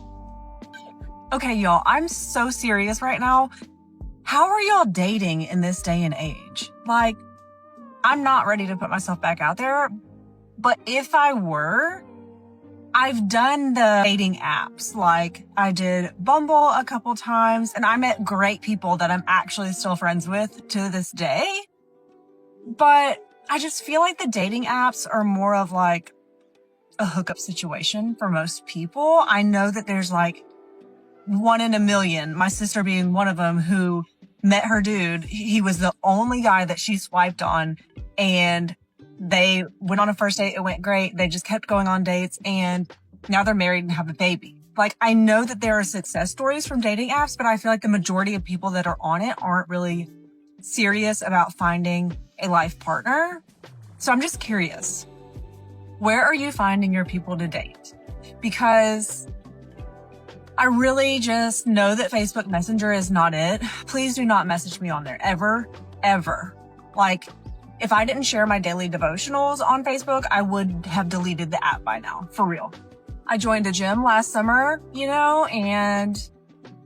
Okay, y'all, I'm so serious right now. How are y'all dating in this day and age? Like, I'm not ready to put myself back out there, but if I were, I've done the dating apps. Like, I did Bumble a couple times, and I met great people that I'm actually still friends with to this day. But I just feel like the dating apps are more of like a hookup situation for most people. I know that there's like 1 in a million, my sister being one of them, who met her dude. He was the only guy that she swiped on, and they went on a first date. It went great. They just kept going on dates, and now they're married and have a baby. Like, I know that there are success stories from dating apps, but I feel like the majority of people that are on it aren't really serious about finding a life partner. So I'm just curious, where are you finding your people to date? Because I really just know that Facebook Messenger is not it. Please do not message me on there ever, ever. Like, if I didn't share my daily devotionals on Facebook, I would have deleted the app by now, for real. I joined a gym last summer, and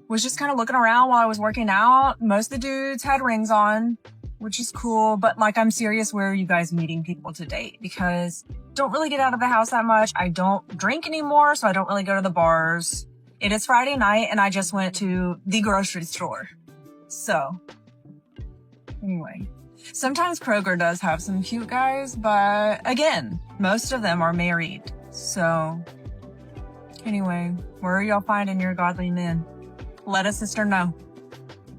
was just kind of looking around while I was working out. Most of the dudes had rings on, which is cool. But like, I'm serious, where are you guys meeting people to date? Because I don't really get out of the house that much. I don't drink anymore, so I don't really go to the bars. It is Friday night, and I just went to the grocery store. So, anyway. Sometimes Kroger does have some cute guys, but again, most of them are married. So, anyway, where are y'all finding your godly men? Let a sister know.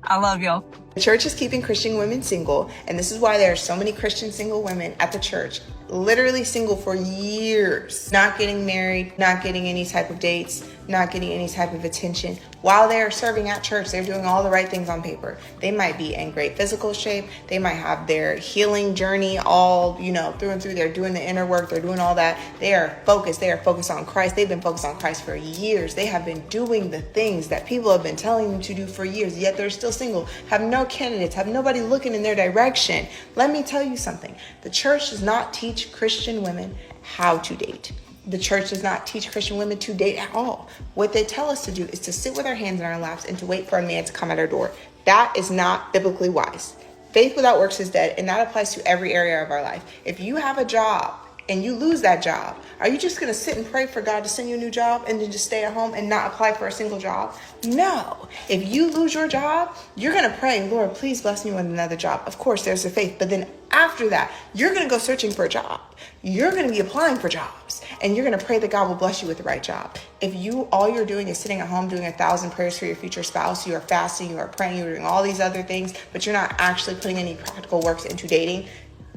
I love y'all. The church is keeping Christian women single, and this is why there are so many Christian single women at the church, literally single for years, not getting married, not getting any type of dates, not getting any type of attention. While they're serving at church, they're doing all the right things on paper. They might be in great physical shape. They might have their healing journey all, through and through. They're doing the inner work. They're doing all that. They are focused. They are focused on Christ. They've been focused on Christ for years. They have been doing the things that people have been telling them to do for years, yet they're still single, have no candidates, have nobody looking in their direction. Let me tell you something. The church does not teach Christian women how to date. The church does not teach Christian women to date at all. What they tell us to do is to sit with our hands in our laps and to wait for a man to come at our door. That is not biblically wise. Faith without works is dead, and that applies to every area of our life. If you have a job and you lose that job, are you just going to sit and pray for God to send you a new job and then just stay at home and not apply for a single job? No. If you lose your job, you're going to pray, Lord, please bless me with another job. Of course, there's the faith. But then after that, you're going to go searching for a job. You're going to be applying for jobs, and you're going to pray that God will bless you with the right job. If all you're doing is sitting at home doing 1,000 prayers for your future spouse, you are fasting, you are praying, you're doing all these other things, but you're not actually putting any practical works into dating,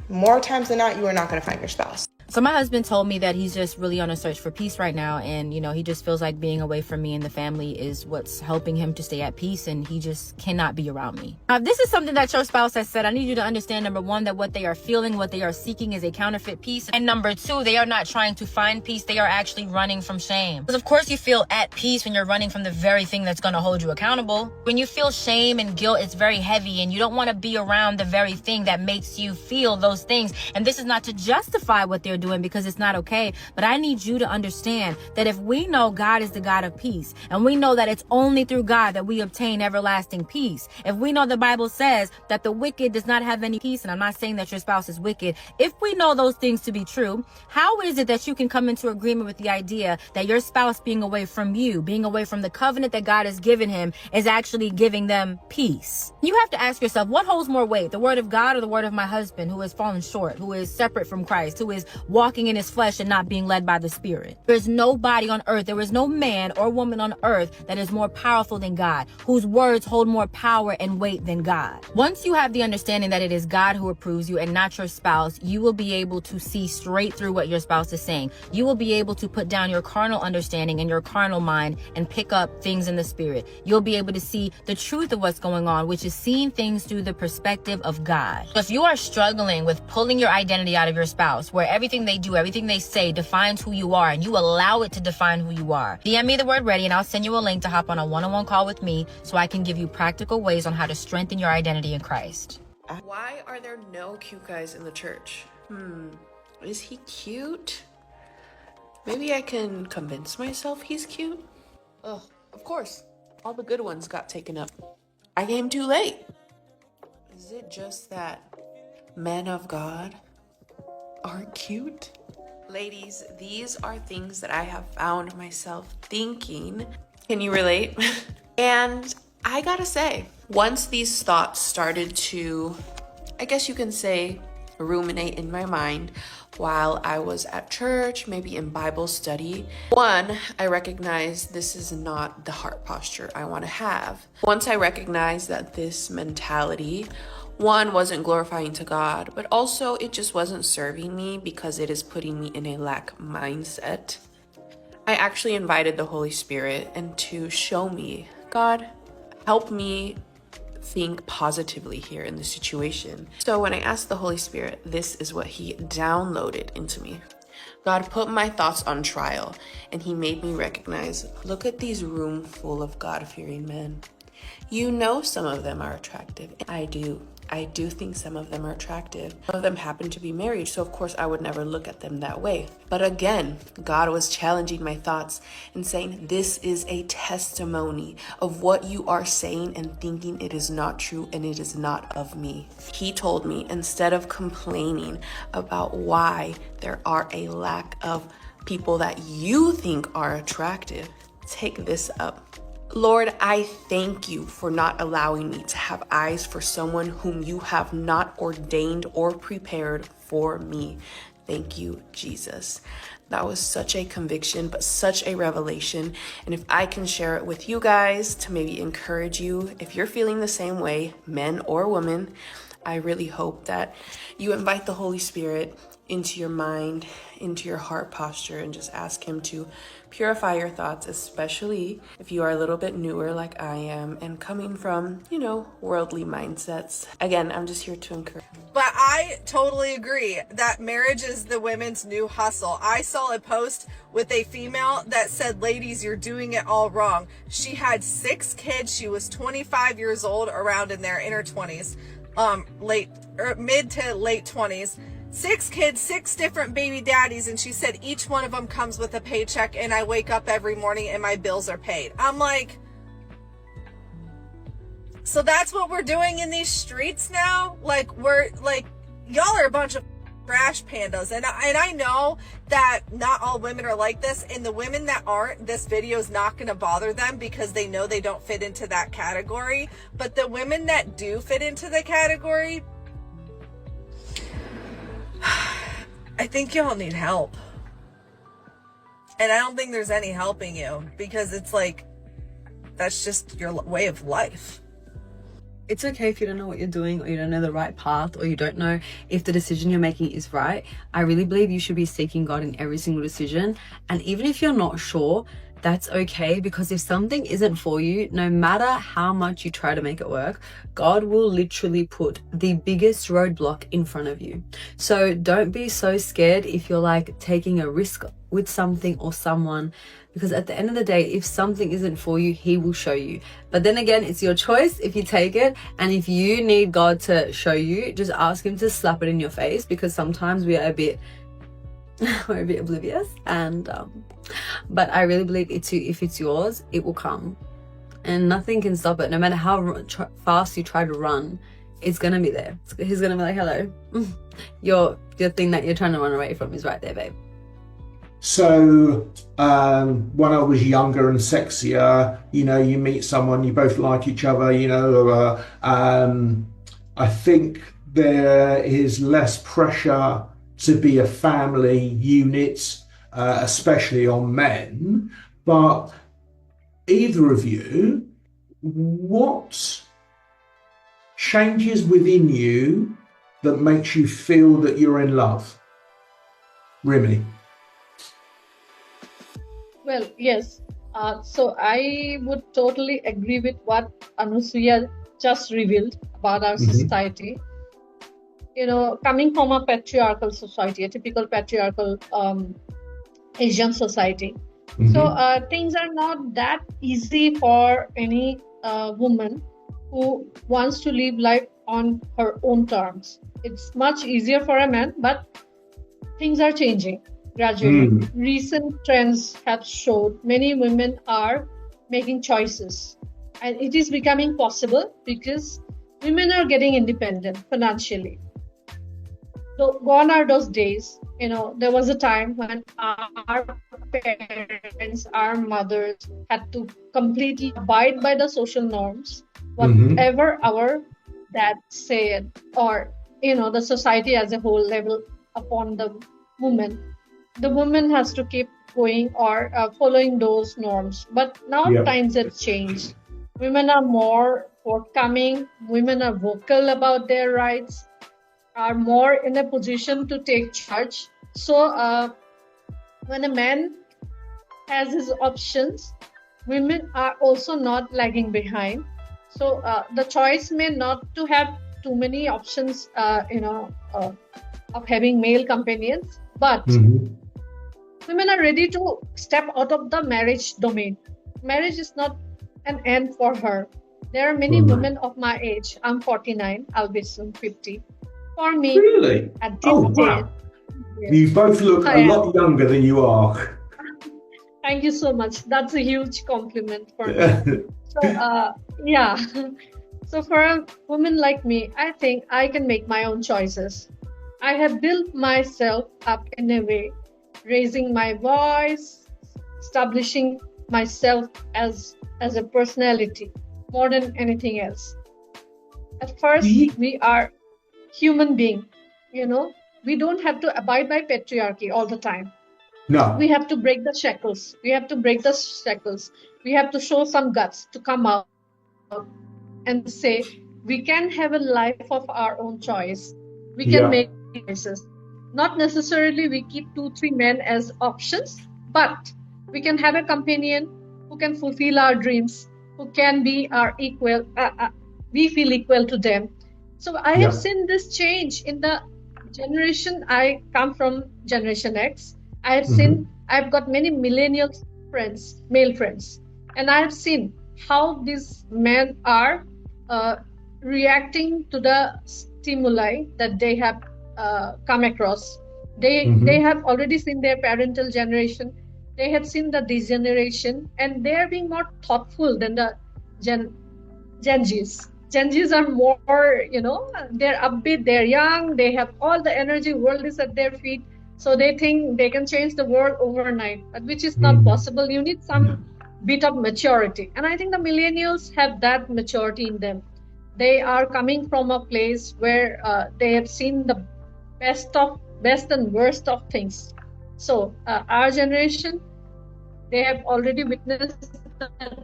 more times than not, you are not going to find your spouse. So my husband told me that he's just really on a search for peace right now. And, you know, he just feels like being away from me and the family is what's helping him to stay at peace. And he just cannot be around me. Now, if this is something that your spouse has said, I need you to understand, number one, that what they are feeling, what they are seeking is a counterfeit peace. And number two, they are not trying to find peace. They are actually running from shame. Because of course you feel at peace when you're running from the very thing that's going to hold you accountable. When you feel shame and guilt, it's very heavy, and you don't want to be around the very thing that makes you feel those things. And this is not to justify what they're doing, because it's not okay. But I need you to understand that if we know God is the God of peace, and we know that it's only through God that we obtain everlasting peace, if we know the Bible says that the wicked does not have any peace, and I'm not saying that your spouse is wicked, if we know those things to be true, how is it that you can come into agreement with the idea that your spouse being away from you, being away from the covenant that God has given him, is actually giving them peace? You have to ask yourself, what holds more weight, the word of God or the word of my husband, who has fallen short, who is separate from Christ, who is walking in his flesh and not being led by the Spirit? There's nobody on earth, there is no man or woman on earth that is more powerful than God, whose words hold more power and weight than God. Once you have the understanding that it is God who approves you and not your spouse, you will be able to see straight through what your spouse is saying. You will be able to put down your carnal understanding and your carnal mind and pick up things in the Spirit. You'll be able to see the truth of what's going on, which is seeing things through the perspective of God. So if you are struggling with pulling your identity out of your spouse, where everything they do, everything they say defines who you are, and you allow it to define who you are, DM me the word ready, and I'll send you a link to hop on a one-on-one call with me so I can give you practical ways on how to strengthen your identity in Christ. Why are there no cute guys in the church? Is he cute? Maybe I can convince myself he's cute. Ugh, of course. All the good ones got taken up. I came too late. Is it just that men of God aren't cute? Ladies, these are things that I have found myself thinking. Can you relate? And I gotta say, once these thoughts started to, I guess you can say, ruminate in my mind while I was at church, maybe in Bible study, one, I recognized this is not the heart posture I want to have. Once I recognized that this mentality, one, wasn't glorifying to God, but also it just wasn't serving me because it is putting me in a lack mindset, I actually invited the Holy Spirit and to show me, God, help me think positively here in this situation. So when I asked the Holy Spirit, this is what he downloaded into me. God put my thoughts on trial, and he made me recognize, look at these room full of God-fearing men. You know some of them are attractive. I do think some of them are attractive. Some of them happen to be married, so of course I would never look at them that way. But again, God was challenging my thoughts and saying, this is a testimony of what you are saying and thinking. It is not true and it is not of me. He told me, instead of complaining about why there are a lack of people that you think are attractive, take this up. Lord, I thank you for not allowing me to have eyes for someone whom you have not ordained or prepared for me. Thank you, Jesus. That was such a conviction, but such a revelation. And if I can share it with you guys to maybe encourage you, if you're feeling the same way, men or women, I really hope that you invite the Holy Spirit into your mind, into your heart posture, and just ask him to purify your thoughts, especially if you are a little bit newer like I am and coming from, worldly mindsets. Again, I'm just here to encourage. But I totally agree that marriage is the women's new hustle. I saw a post with a female that said, ladies, you're doing it all wrong. She had 6 kids. She was 25 years old, around in their inner 20s, mid to late 20s. 6 kids, 6 different baby daddies, and she said each one of them comes with a paycheck, and I wake up every morning and my bills are paid. I'm like, so that's what we're doing in these streets now? Like, y'all are a bunch of trash pandas. And I know that not all women are like this, and the women that aren't, this video is not going to bother them because they know they don't fit into that category. But the women that do fit into the category, I think y'all need help. And I don't think there's any helping you, because it's like, that's just your way of life. It's okay if you don't know what you're doing, or you don't know the right path, or you don't know if the decision you're making is right. I really believe you should be seeking God in every single decision. And even if you're not sure, that's okay, because if something isn't for you, no matter how much you try to make it work, God will literally put the biggest roadblock in front of you. So don't be so scared if you're like taking a risk with something or someone, because at the end of the day, if something isn't for you, he will show you. But then again, it's your choice if you take it. And if you need God to show you, just ask him to slap it in your face, because sometimes we are a bit we're a bit oblivious. And but I really believe if it's yours, it will come, and nothing can stop it. No matter how fast you try to run, it's gonna be there. He's gonna be like, hello, your thing that you're trying to run away from is right there, babe. So when I was younger and sexier, you know, you meet someone, you both like each other, you know, I think there is less pressure to be a family unit, especially on men. But either of you, what changes within you that makes you feel that you're in love? Rimi. Well, yes. So I would totally agree with what Anusuya just revealed about our society. You know, coming from a patriarchal society, a typical patriarchal Asian society. So things are not that easy for any woman who wants to live life on her own terms. It's much easier for a man, but things are changing gradually. Recent trends have showed many women are making choices, and it is becoming possible because women are getting independent financially. So gone are those days. You know, there was a time when our parents, our mothers had to completely abide by the social norms, whatever our dad said, or, you know, the society as a whole level upon the woman. The woman has to keep going or following those norms. But now times have changed. Women are more forthcoming. Women are vocal about their rights, are more in a position to take charge. So when a man has his options, women are also not lagging behind. So the choice may not to have too many options, of having male companions, but women are ready to step out of the marriage domain. Marriage is not an end for her. There are many women of my age. I'm 49. I'll be soon 50. For me, really? At this stage, You both look a lot younger than you are. Thank you so much. That's a huge compliment for me. So, So for a woman like me, I think I can make my own choices. I have built myself up in a way, raising my voice, establishing myself as a personality more than anything else. At first, we are human being, we don't have to abide by patriarchy all the time. No. We have to break the shackles. We have to show some guts to come out and say, we can have a life of our own choice. We can make choices. Not necessarily we keep 2-3 men as options, but we can have a companion who can fulfill our dreams, who can be our equal. We feel equal to them. So I have seen this change in the generation. I come from Generation X. I have seen, I've got many millennial friends, male friends, and I have seen how these men are reacting to the stimuli that they have come across. They have already seen their parental generation. They have seen the degeneration, and they are being more thoughtful than the Gen Zs. Gen Zs are more, they're upbeat, they're young, they have all the energy, world is at their feet. So they think they can change the world overnight, but which is not possible. You need some bit of maturity. And I think the millennials have that maturity in them. They are coming from a place where they have seen the best and worst of things. So our generation, they have already witnessed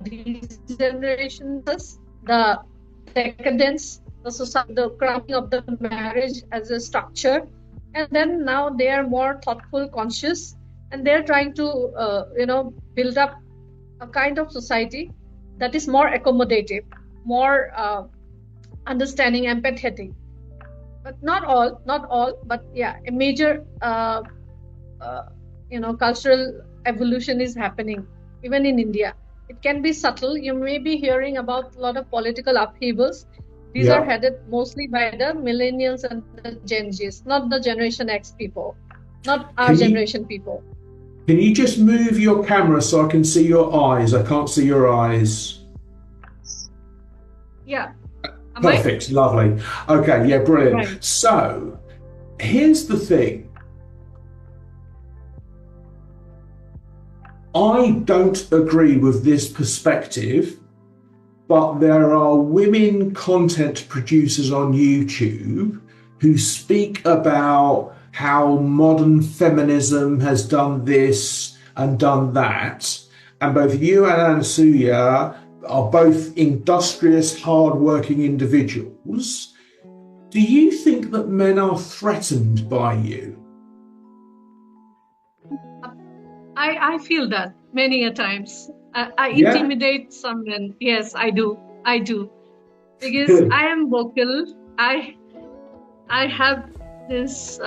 these generations, the decadence, the crumbling of the marriage as a structure, and then now they are more thoughtful, conscious, and they're trying to, build up a kind of society that is more accommodative, more understanding, empathetic. But not all, but yeah, a major, cultural evolution is happening, even in India. It can be subtle. You may be hearing about a lot of political upheavals. These are headed mostly by the millennials and the Gen Zs, not the Generation X people, not our generation people. Can you just move your camera so I can see your eyes? I can't see your eyes. Yeah. Perfect, lovely. Okay, yeah, brilliant. Right. So, here's the thing. I don't agree with this perspective, but there are women content producers on YouTube who speak about how modern feminism has done this and done that. And both you and Anasuya are both industrious, hard-working individuals. Do you think that men are threatened by you? I feel that many a times. I intimidate some men. Yes, I do. Because I am vocal. I have this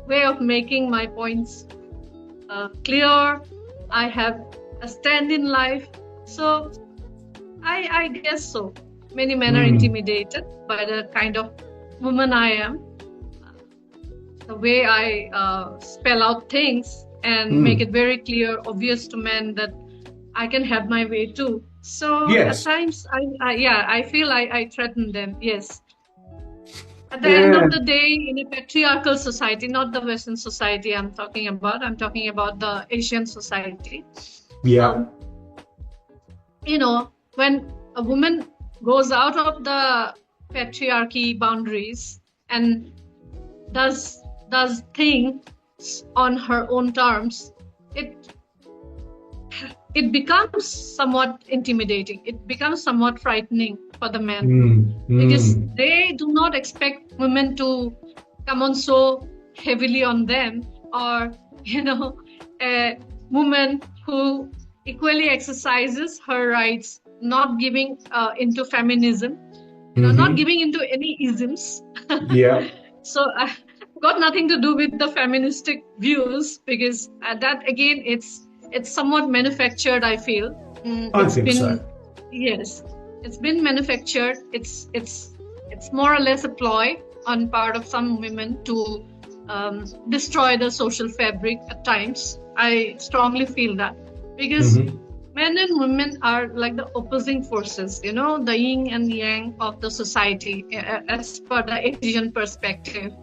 way of making my points clear. I have a stand in life. So I guess so. Many men are intimidated by the kind of woman I am. The way I spell out things and make it very clear, obvious to men that I can have my way too. So at times, I feel I threaten them. Yes. At the end of the day, in a patriarchal society, not the Western society I'm talking about the Asian society. Yeah. When a woman goes out of the patriarchy boundaries and does things on her own terms, it becomes somewhat intimidating. It becomes somewhat frightening for the men because they do not expect women to come on so heavily on them, or a woman who equally exercises her rights, not giving into feminism, not giving into any isms. Yeah. So got nothing to do with the feministic views, because that again it's somewhat manufactured, I feel. I think so. Yes, it's been manufactured. It's more or less a ploy on part of some women to destroy the social fabric at times. I strongly feel that, because men and women are like the opposing forces, the yin and yang of the society as per the Asian perspective.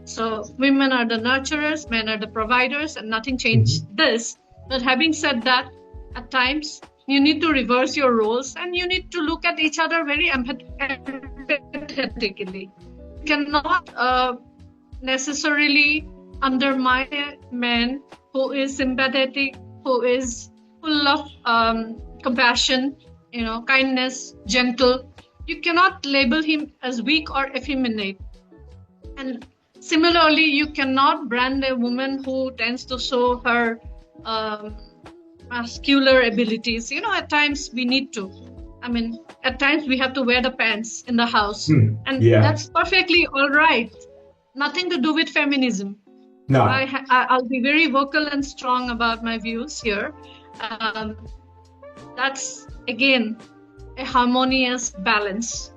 So women are the nurturers, men are the providers, and nothing changed this. But having said that, at times you need to reverse your roles and you need to look at each other very empathetically. You cannot necessarily undermine a man who is sympathetic, who is full of compassion, kindness, gentle. You cannot label him as weak or effeminate. And similarly, you cannot brand a woman who tends to show her muscular abilities. At times we need to. At times we have to wear the pants in the house. And that's perfectly all right. Nothing to do with feminism. No. I'll be very vocal and strong about my views here. That's, again, a harmonious balance.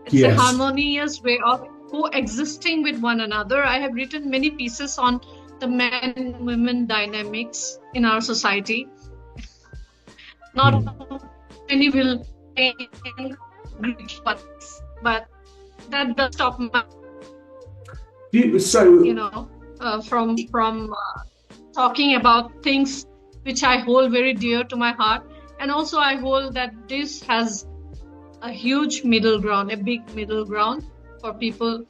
It's a harmonious way of coexisting with one another. I have written many pieces on the man-women dynamics in our society. Not many will think, but but that does stop my, So from talking about things which I hold very dear to my heart. And also I hold that this has a huge middle ground, a big middle ground for people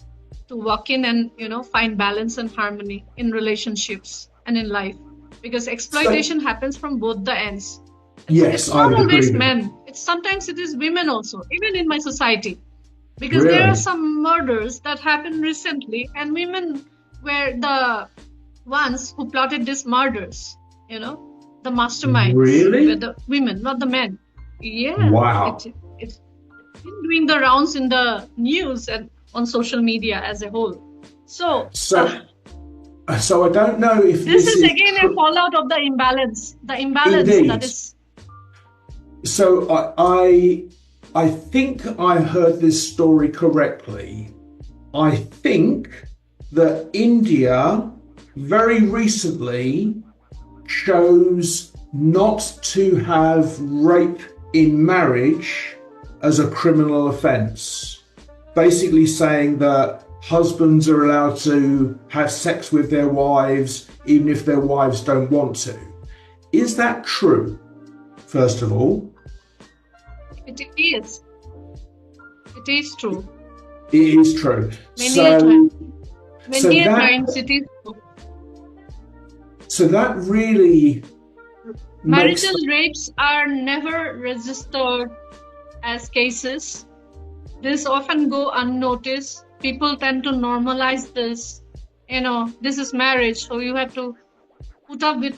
to walk in and, find balance and harmony in relationships and in life. Because exploitation happens from both the ends. Yes, It's not I would always agree with men. Sometimes it is women also, even in my society. Because Really? there are some murders that happened recently, and women were the ones who plotted these murders. The masterminds Really? were the women, not the men. Yeah, Wow. it's been doing the rounds in the news and on social media as a whole. So I don't know if this is is again a fallout of the imbalance. The imbalance Indeed. that is. So I think I heard this story correctly. I think that India very recently chose not to have rape in marriage as a criminal offence. Basically saying that husbands are allowed to have sex with their wives even if their wives don't want to. Is that true, first of all? It is. It is true. It is true. Many times it is true. So that really Marital rapes are never registered as cases. This often go unnoticed. People tend to normalize this. This is marriage, so you have to put up with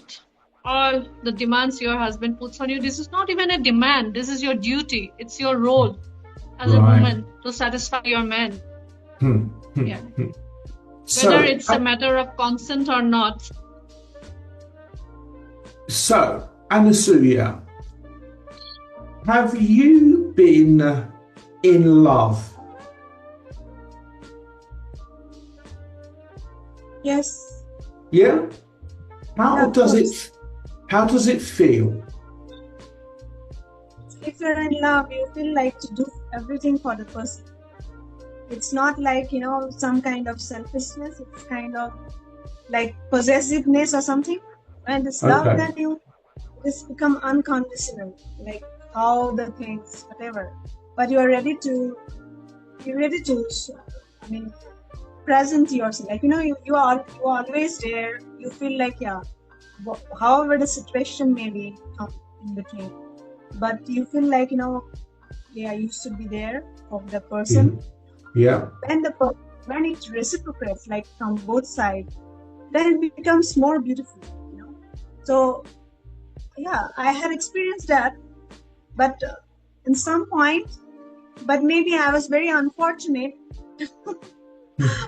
all the demands your husband puts on you. This is not even a demand. This is your duty. It's your role as a woman to satisfy your man. Yeah. Whether it's a matter of consent or not. So, Anasuya, have you been in love? Yes. Yeah? How Yeah, of does course. it feel? If you're in love, you feel like to do everything for the person. It's not like, some kind of selfishness. It's kind of like possessiveness or something. When it's love, then you just become unconditional, like how the things, whatever. But you're ready to, present yourself. Like, you are always there. You feel like, however the situation may be in between. But you feel like, you should be there for the person. Yeah. When it reciprocates, like from both sides, then it becomes more beautiful, So, I had experienced that, but in some point, but maybe I was very unfortunate,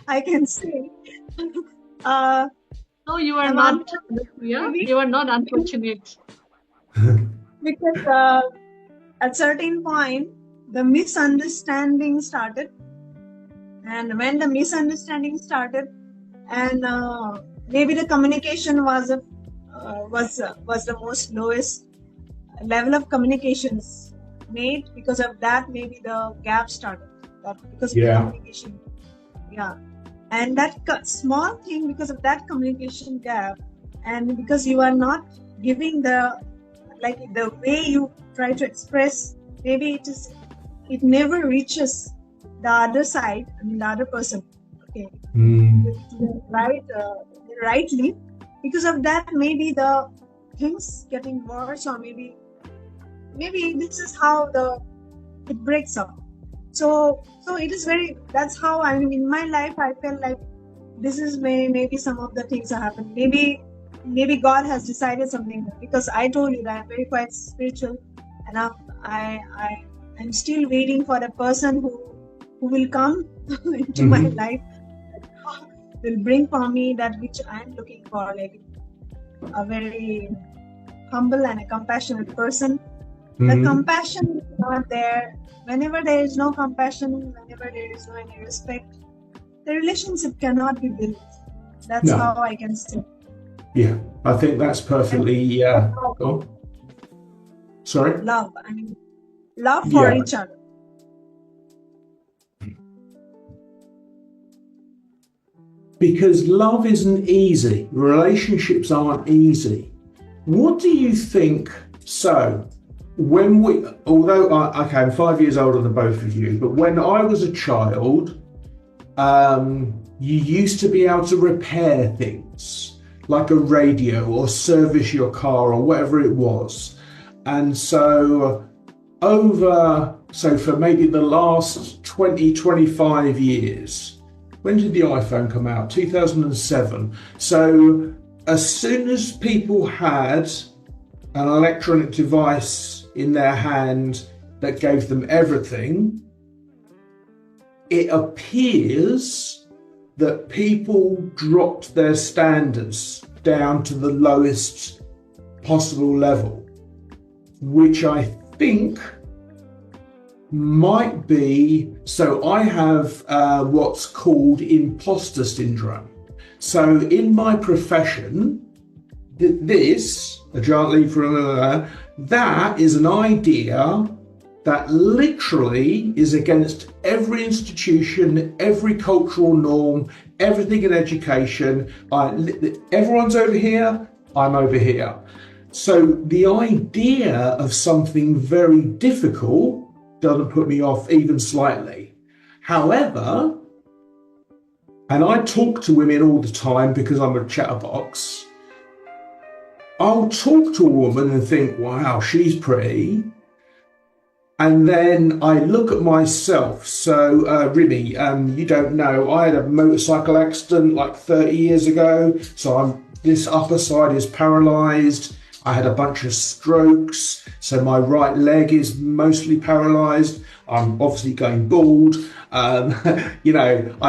I can say. No, you are not. You are not unfortunate. Because at certain point, the misunderstanding started. And when the misunderstanding started, and maybe the communication was the most lowest level of communications made. Because of that, maybe the gap started. Because of the communication. Yeah. And that small thing, because of that communication gap, and because you are not giving the way you try to express, maybe it never reaches the other side, the other person. Okay. Rightly. Because of that, maybe the things getting worse, or maybe this is how it breaks up. So it is that's how in my life I felt like this is maybe some of the things that happen. Maybe God has decided something, because I told you that I'm very quite spiritual, and I'm still waiting for the person who will come into my life, will bring for me that which I'm looking for, like a very humble and a compassionate person. The compassion is not there. Whenever there is no compassion, whenever there is no any respect, the relationship cannot be built. That's how I can say. Yeah, I think that's perfectly. Sorry. Love. Love for each other. because love isn't easy. Relationships aren't easy. What do you think? So, I'm 5 years older than both of you, but when I was a child, you used to be able to repair things like a radio or service your car or whatever it was. And so for maybe the last 20, 25 years, when did the iPhone come out? 2007. So as soon as people had an electronic device in their hand that gave them everything, it appears that people dropped their standards down to the lowest possible level, which I think might be, so I have what's called imposter syndrome. So in my profession, a giant leap from that is an idea that literally is against every institution, every cultural norm, everything in education. Everyone's over here, I'm over here. So the idea of something very difficult doesn't put me off even slightly. However, and I talk to women all the time because I'm a chatterbox, I'll talk to a woman and think, wow, she's pretty. And then I look at myself. So, Rimi, you don't know, I had a motorcycle accident like 30 years ago. So this upper side is paralyzed. I had a bunch of strokes. So my right leg is mostly paralyzed. I'm obviously going bald. I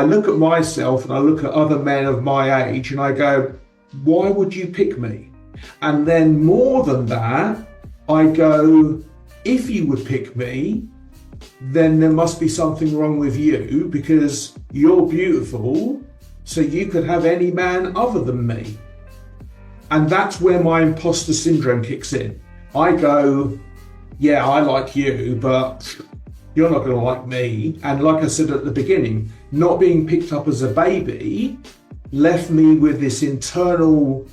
look at myself and I look at other men of my age and I go, why would you pick me? And then more than that, I go, if you would pick me, then there must be something wrong with you because you're beautiful, so you could have any man other than me. And that's where my imposter syndrome kicks in. I go, yeah, I like you, but you're not going to like me. And like I said at the beginning, not being picked up as a baby left me with this internal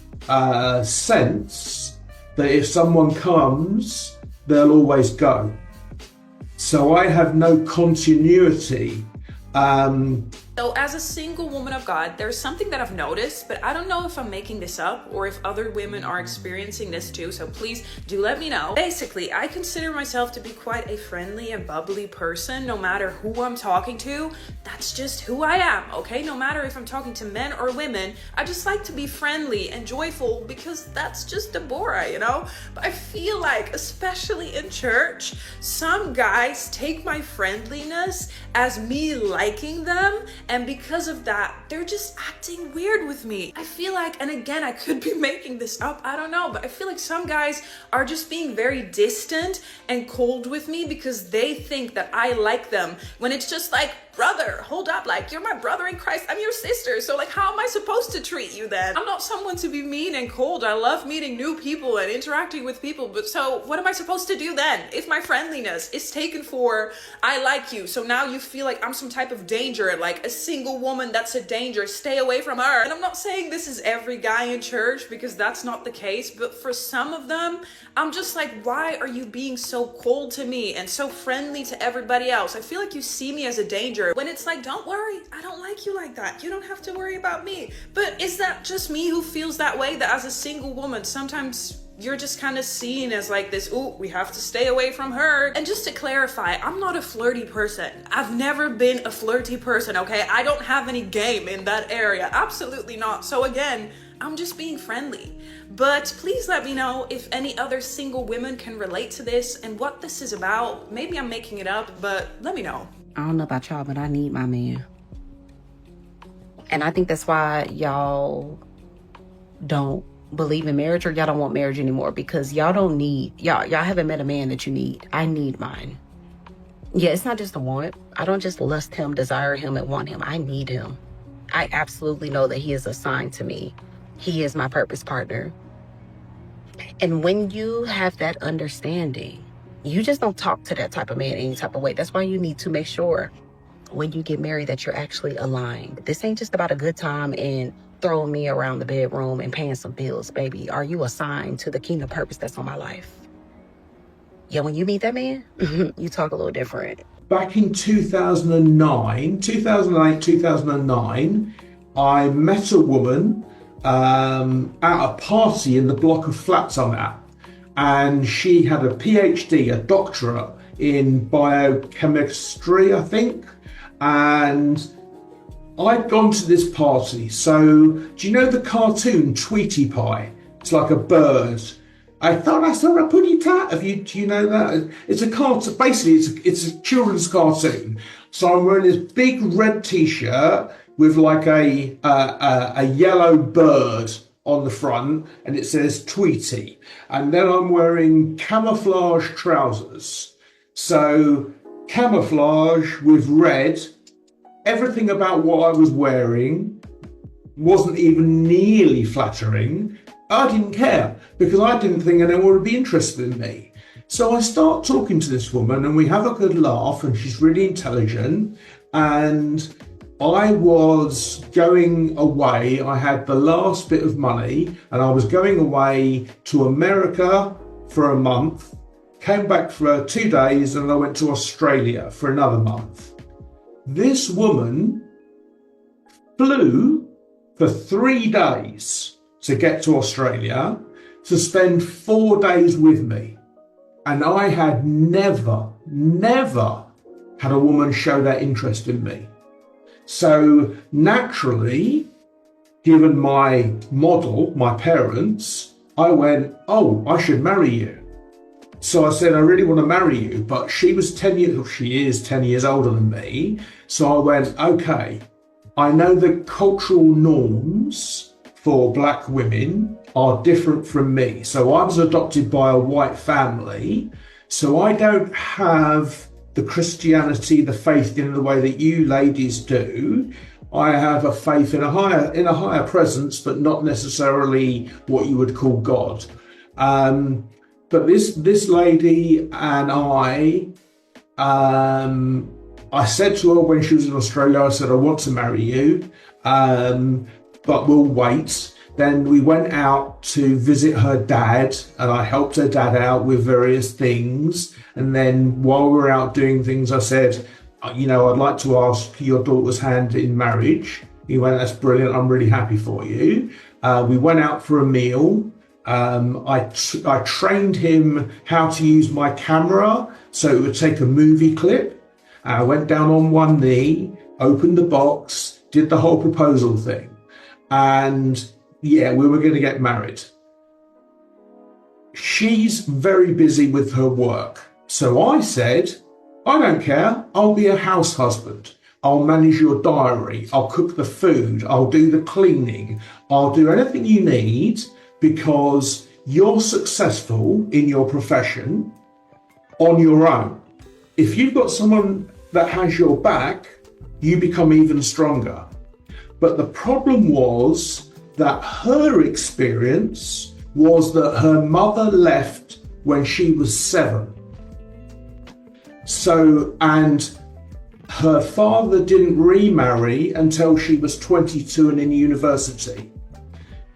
sense that if someone comes, they'll always go. So I have no continuity. So as a single woman of God, there's something that I've noticed, but I don't know if I'm making this up or if other women are experiencing this too, so please do let me know. Basically, I consider myself to be quite a friendly and bubbly person. No matter who I'm talking to, that's just who I am, okay? No matter if I'm talking to men or women, I just like to be friendly and joyful because that's just Deborah, you know? But I feel like, especially in church, some guys take my friendliness as me liking them, and because of that, they're just acting weird with me. I feel like, and again, I could be making this up, I don't know, but I feel like some guys are just being very distant and cold with me because they think that I like them, when it's just like, brother, hold up, like, you're my brother in Christ, I'm your sister, so like, how am I supposed to treat you then? I'm not someone to be mean and cold. I love meeting new people and interacting with people, but so what am I supposed to do then if my friendliness is taken for I like you, so now you feel like I'm some type of danger, like a single woman that's a danger, stay away from her? And I'm not saying this is every guy in church because that's not the case, but for some of them, I'm just like, why are you being so cold to me and so friendly to everybody else? I feel like you see me as a danger, when it's like, don't worry, I don't like you like that. You don't have to worry about me. But is that just me who feels that way, that as a single woman, sometimes you're just kind of seen as like this, ooh, we have to stay away from her? And just to clarify, I'm not a flirty person. I've never been a flirty person, okay? I don't have any game in that area. Absolutely not. So again, I'm just being friendly. But please let me know if any other single women can relate to this and what this is about. Maybe I'm making it up, but let me know. I don't know about y'all, but I need my man. And I think that's why y'all don't believe in marriage, or y'all don't want marriage anymore, because y'all don't need, y'all haven't met a man that you need. I need mine. Yeah, it's not just a want. I don't just lust him, desire him, and want him. I need him. I absolutely know that he is assigned to me. He is my purpose partner. And when you have that understanding, you just don't talk to that type of man any type of way. That's why you need to make sure when you get married that you're actually aligned. This ain't just about a good time and throwing me around the bedroom and paying some bills, baby. Are you assigned to the kingdom purpose that's on my life? Yeah, when you meet that man, you talk a little different. Back in 2008, 2009, I met a woman at a party in the block of flats I'm at. And she had a PhD, a doctorate in biochemistry, I think. And I'd gone to this party. So, do you know the cartoon Tweety Pie? It's like a bird. I thought I saw a putty tat. Do you know that? It's a cartoon. Basically, it's a children's cartoon. So I'm wearing this big red T-shirt with like a yellow bird on the front, and it says Tweety. And then I'm wearing camouflage trousers. So camouflage with red. Everything about what I was wearing wasn't even nearly flattering. I didn't care because I didn't think anyone would be interested in me. So I start talking to this woman and we have a good laugh, and she's really intelligent. And I was going away. I had the last bit of money and I was going away to America for a month, came back for 2 days, and I went to Australia for another month. This woman flew for 3 days to get to Australia to spend 4 days with me. And I had never had a woman show that interest in me. So naturally, given my model, my parents, I went, oh, I should marry you. So I said, I really want to marry you. But she is 10 years older than me. So I went, okay, I know the cultural norms for black women are different from me. So I was adopted by a white family. So I don't have the Christianity, the faith in the way that you ladies do. I have a faith in a higher presence, but not necessarily what you would call God. But this lady and I said to her when she was in Australia, I said, I want to marry you, but we'll wait. Then we went out to visit her dad, and I helped her dad out with various things. And then while we were out doing things, I said, I'd like to ask your daughter's hand in marriage. He went, that's brilliant. I'm really happy for you. We went out for a meal. I trained him how to use my camera so it would take a movie clip. I went down on one knee, opened the box, did the whole proposal thing. And yeah, we were going to get married. She's very busy with her work. So I said, I don't care. I'll be a house husband. I'll manage your diary. I'll cook the food. I'll do the cleaning. I'll do anything you need because you're successful in your profession on your own. If you've got someone that has your back, you become even stronger. But the problem was that her experience was that her mother left when she was 7. So, and her father didn't remarry until she was 22 and in university.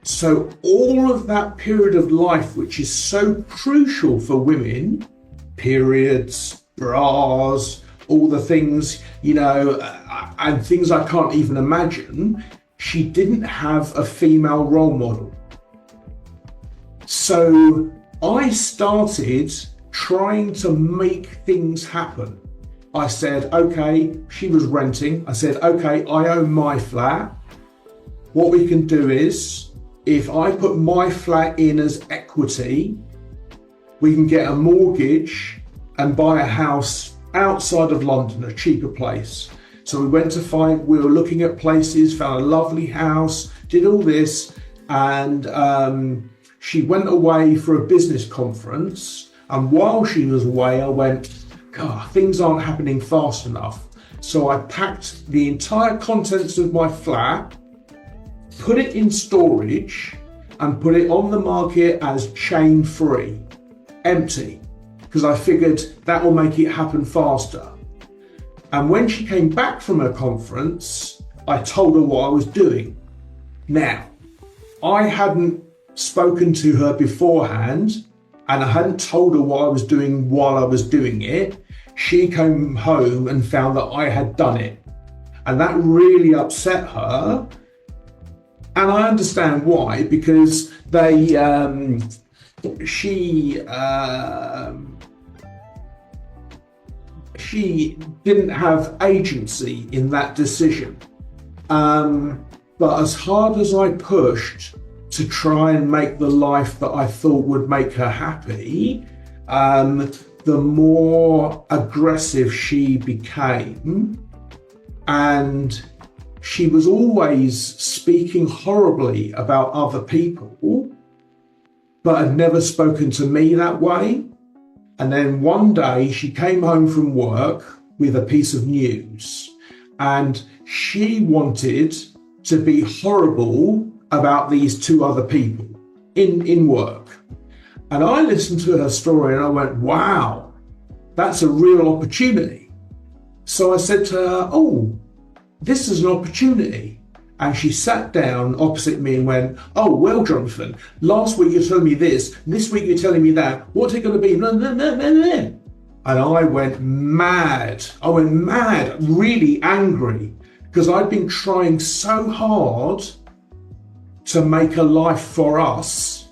So all of that period of life, which is so crucial for women, periods, bras, all the things, and things I can't even imagine, she didn't have a female role model. So I started trying to make things happen. I said, okay, she was renting. I said, okay, I own my flat. What we can do is, if I put my flat in as equity, we can get a mortgage and buy a house outside of London, a cheaper place. So we were looking at places, found a lovely house, did all this, and she went away for a business conference. And while she was away, I went, God, things aren't happening fast enough. So I packed the entire contents of my flat, put it in storage, and put it on the market as chain free, empty, because I figured that will make it happen faster. And when she came back from her conference, I told her what I was doing. Now, I hadn't spoken to her beforehand, and I hadn't told her what I was doing while I was doing it. She came home and found that I had done it. And that really upset her. And I understand why, because she didn't have agency in that decision. But as hard as I pushed to try and make the life that I thought would make her happy, the more aggressive she became. And she was always speaking horribly about other people, but had never spoken to me that way. And then one day she came home from work with a piece of news, and she wanted to be horrible about these two other people in work. And I listened to her story and I went, wow, that's a real opportunity. So I said to her, oh, this is an opportunity. And she sat down opposite me and went, oh, well, Jonathan, last week you're telling me this week you're telling me that. What's it going to be? And I went mad. Really angry, because I'd been trying so hard to make a life for us,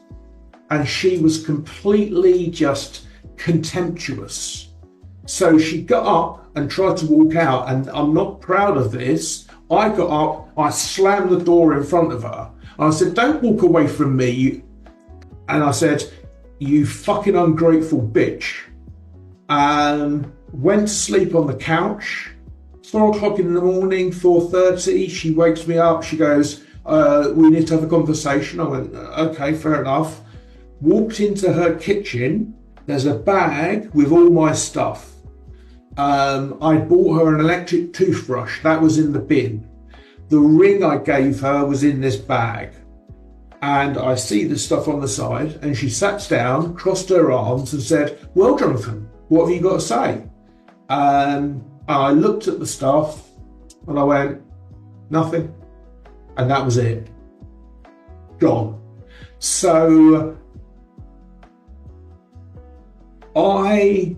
and she was completely just contemptuous. So she got up and tried to walk out, and I'm not proud of this. I got up, I slammed the door in front of her. I said, don't walk away from me. And I said, you fucking ungrateful bitch. Went to sleep on the couch. 4 o'clock in the morning, 4:30, she wakes me up. She goes, we need to have a conversation. I went, okay, fair enough. Walked into her kitchen. There's a bag with all my stuff. I bought her an electric toothbrush. That was in the bin. The ring I gave her was in this bag. And I see the stuff on the side, and she sat down, crossed her arms and said, well, Jonathan, what have you got to say? And I looked at the stuff and I went, nothing. And that was it. Gone. So I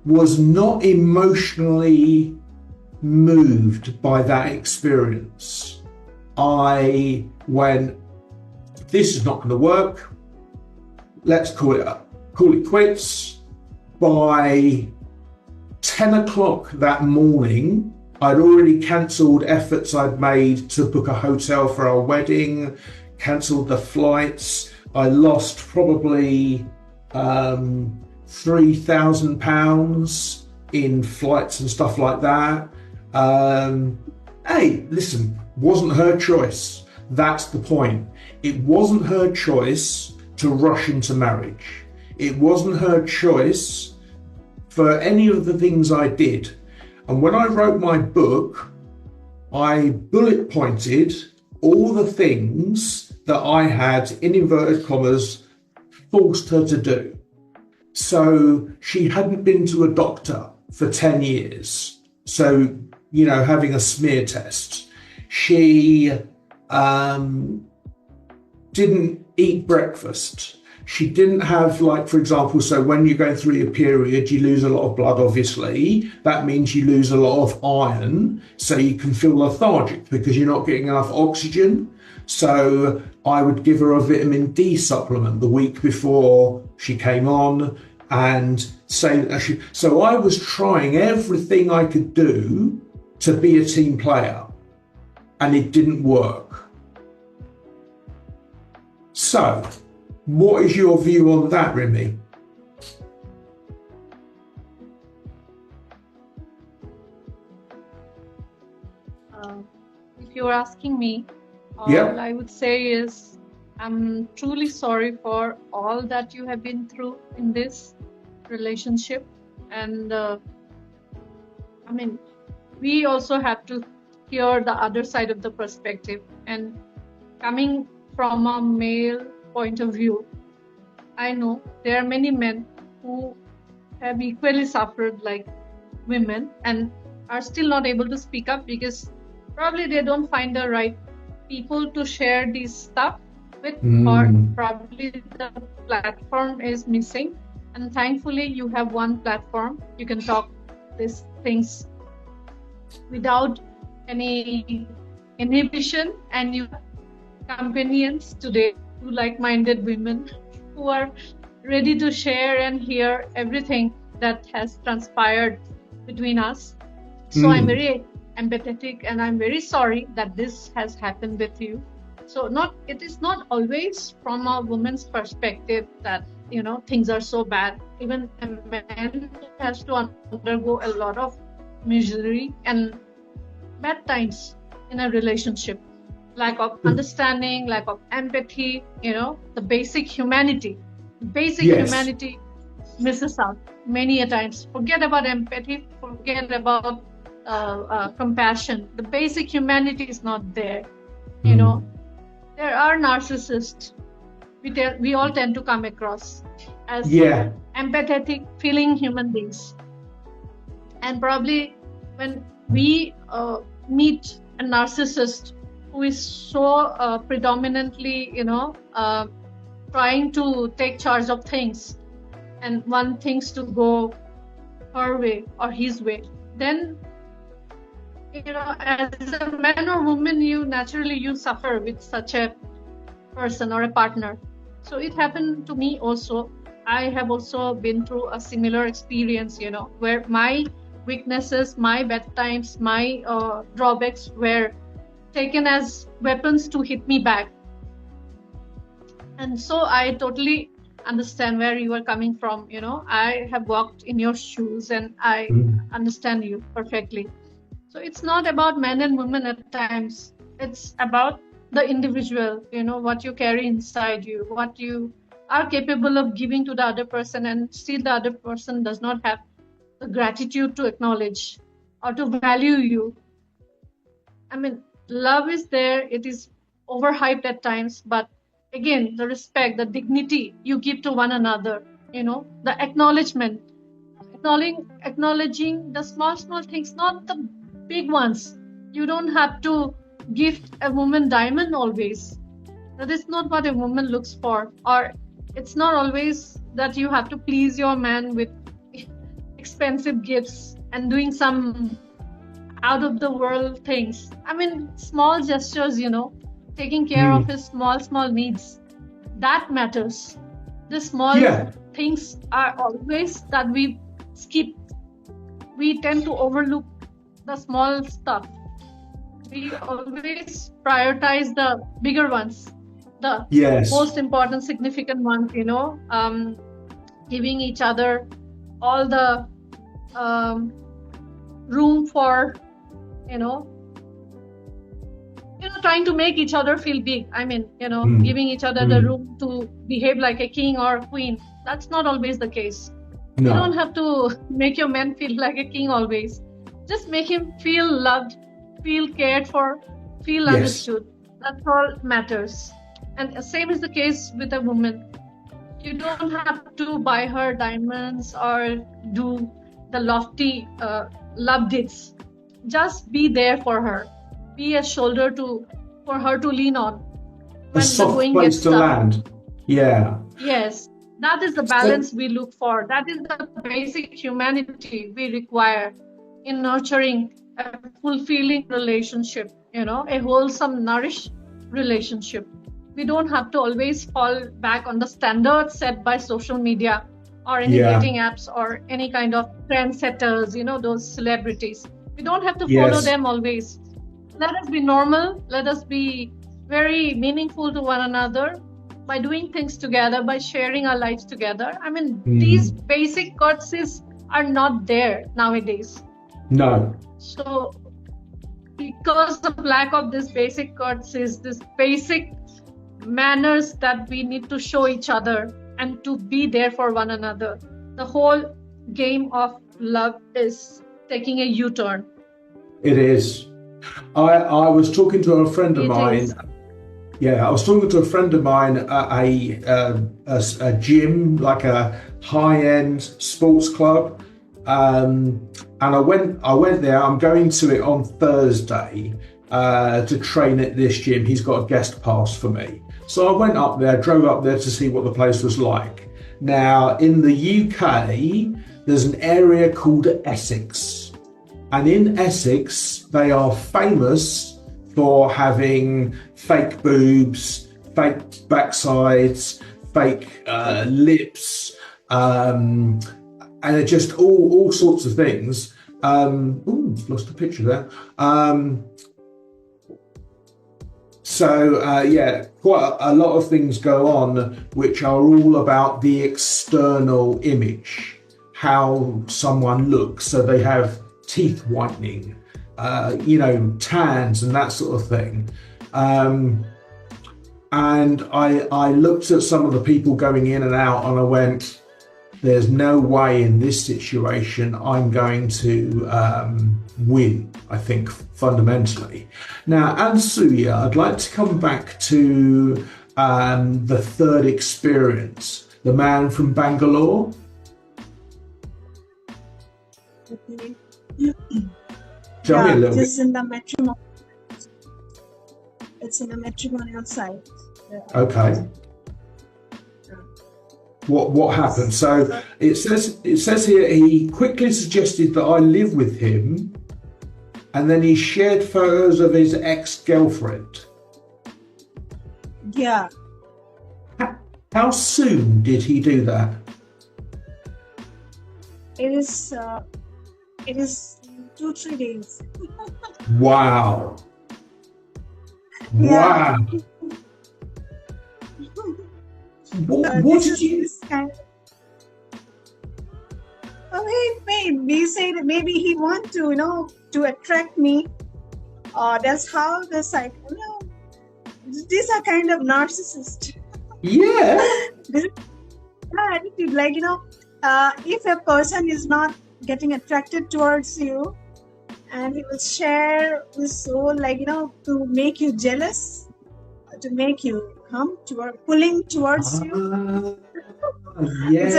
was not emotionally moved by that experience. I went, this is not going to work. Let's call it quits. By 10 o'clock that morning, I'd already cancelled efforts I'd made to book a hotel for our wedding, cancelled the flights. I lost probably £3,000 in flights and stuff like that. Hey, listen, wasn't her choice. That's the point. It wasn't her choice to rush into marriage. It wasn't her choice for any of the things I did. And when I wrote my book, I bullet pointed all the things that I had, in inverted commas, forced her to do. So she hadn't been to a doctor for 10 years. So, you know, having a smear test. She didn't eat breakfast. She didn't have, like, for example, so when you're going through your period, you lose a lot of blood, obviously. That means you lose a lot of iron, so you can feel lethargic because you're not getting enough oxygen. So I would give her a vitamin D supplement the week before she came on, and say that so I was trying everything I could do to be a team player, and it didn't work. So, what is your view on that, Rimi? If you're asking me, all I would say is I'm truly sorry for all that you have been through in this relationship. And I mean, we also have to hear the other side of the perspective. And coming from a male point of view, I know there are many men who have equally suffered like women, and are still not able to speak up because probably they don't find the right people to share this stuff with, or probably the platform is missing. And thankfully, you have one platform. You can talk these things without any inhibition, and you have companions today, two like-minded women who are ready to share and hear everything that has transpired between us. So I'm very empathetic, and I'm very sorry that this has happened with you. So it is not always from a woman's perspective that, you know, things are so bad. Even a man has to undergo a lot of misery and bad times in a relationship. Lack of understanding, lack of empathy, you know, the basic humanity. Humanity misses out many a times. Forget about empathy, forget about compassion. The basic humanity is not there. You know, there are narcissists. We all tend to come across as empathetic, feeling human beings. And probably when we meet a narcissist who is so predominantly, you know, trying to take charge of things and want things to go her way or his way, then, you know, as a man or woman, you suffer with such a person or a partner. So it happened to me also. I have also been through a similar experience, you know, where my weaknesses, my bad times, my drawbacks were taken as weapons to hit me back. And so I totally understand where you are coming from. You know, I have walked in your shoes and I understand you perfectly. So it's not about men and women at times. It's about the individual, you know, what you carry inside you, what you are capable of giving to the other person, and still the other person does not have the gratitude to acknowledge or to value you. I mean, love is there. It is overhyped at times, but again, the respect, the dignity you give to one another, you know, the acknowledgement, acknowledging the small things, not the big ones. You don't have to gift a woman diamond always. That is not what a woman looks for. Or it's not always that you have to please your man with expensive gifts and doing some out of the world things. I mean, small gestures, you know, taking care of his small needs, that matters. The small things are always that we skip. We tend to overlook the small stuff. We always prioritize the bigger ones, the most important, significant ones, you know, giving each other all the room for, you know, trying to make each other feel big. I mean, you know, giving each other the room to behave like a king or a queen. That's not always the case. No. You don't have to make your man feel like a king always. Just make him feel loved, feel cared for, feel understood. That's all matters. And same is the case with a woman. You don't have to buy her diamonds or do the lofty love deeds. Just be there for her. Be a shoulder for her to lean on. A soft place to land. Yeah. Yes. That is the balance we look for. That is the basic humanity we require in nurturing a fulfilling relationship, you know, a wholesome, nourished relationship. We don't have to always fall back on the standards set by social media or any dating apps or any kind of trendsetters, you know, those celebrities. We don't have to follow them always. Let us be normal. Let us be very meaningful to one another by doing things together, by sharing our lives together. I mean, these basic courtesies are not there nowadays. No. So because of lack of this basic courtesies, this basic manners that we need to show each other and to be there for one another, the whole game of love is taking a U-turn. It is. I was talking to a friend of mine. I was talking to a friend of mine at a gym, like a high-end sports club, and I went there. I'm going to it on Thursday to train at this gym. He's got a guest pass for me. So I went up there, drove up there to see what the place was like. Now, in the UK, there's an area called Essex. And in Essex, they are famous for having fake boobs, fake backsides, fake lips, and just all sorts of things. Lost a picture there. Yeah, quite a lot of things go on which are all about the external image, how someone looks. So they have teeth whitening, tans and that sort of thing. And I looked at some of the people going in and out, and I went, there's no way in this situation I'm going to win, I think, fundamentally. Now, Anasuya, I'd like to come back to the third experience, the man from Bangalore. Tell me a little bit. It's in the matrimonial site. Okay. What happened? So it says here he quickly suggested that I live with him, and then he shared photos of his ex-girlfriend. Yeah. How soon did he do that? It is 2-3 days. Wow. Yeah. Wow. What did you? We say that maybe he want to, to attract me. That's how the cycle. These are kind of narcissists. Yeah. Attitude, like if a person is not getting attracted towards you, and he will share his soul, to make you jealous, to make you come toward, pulling towards you. Yes.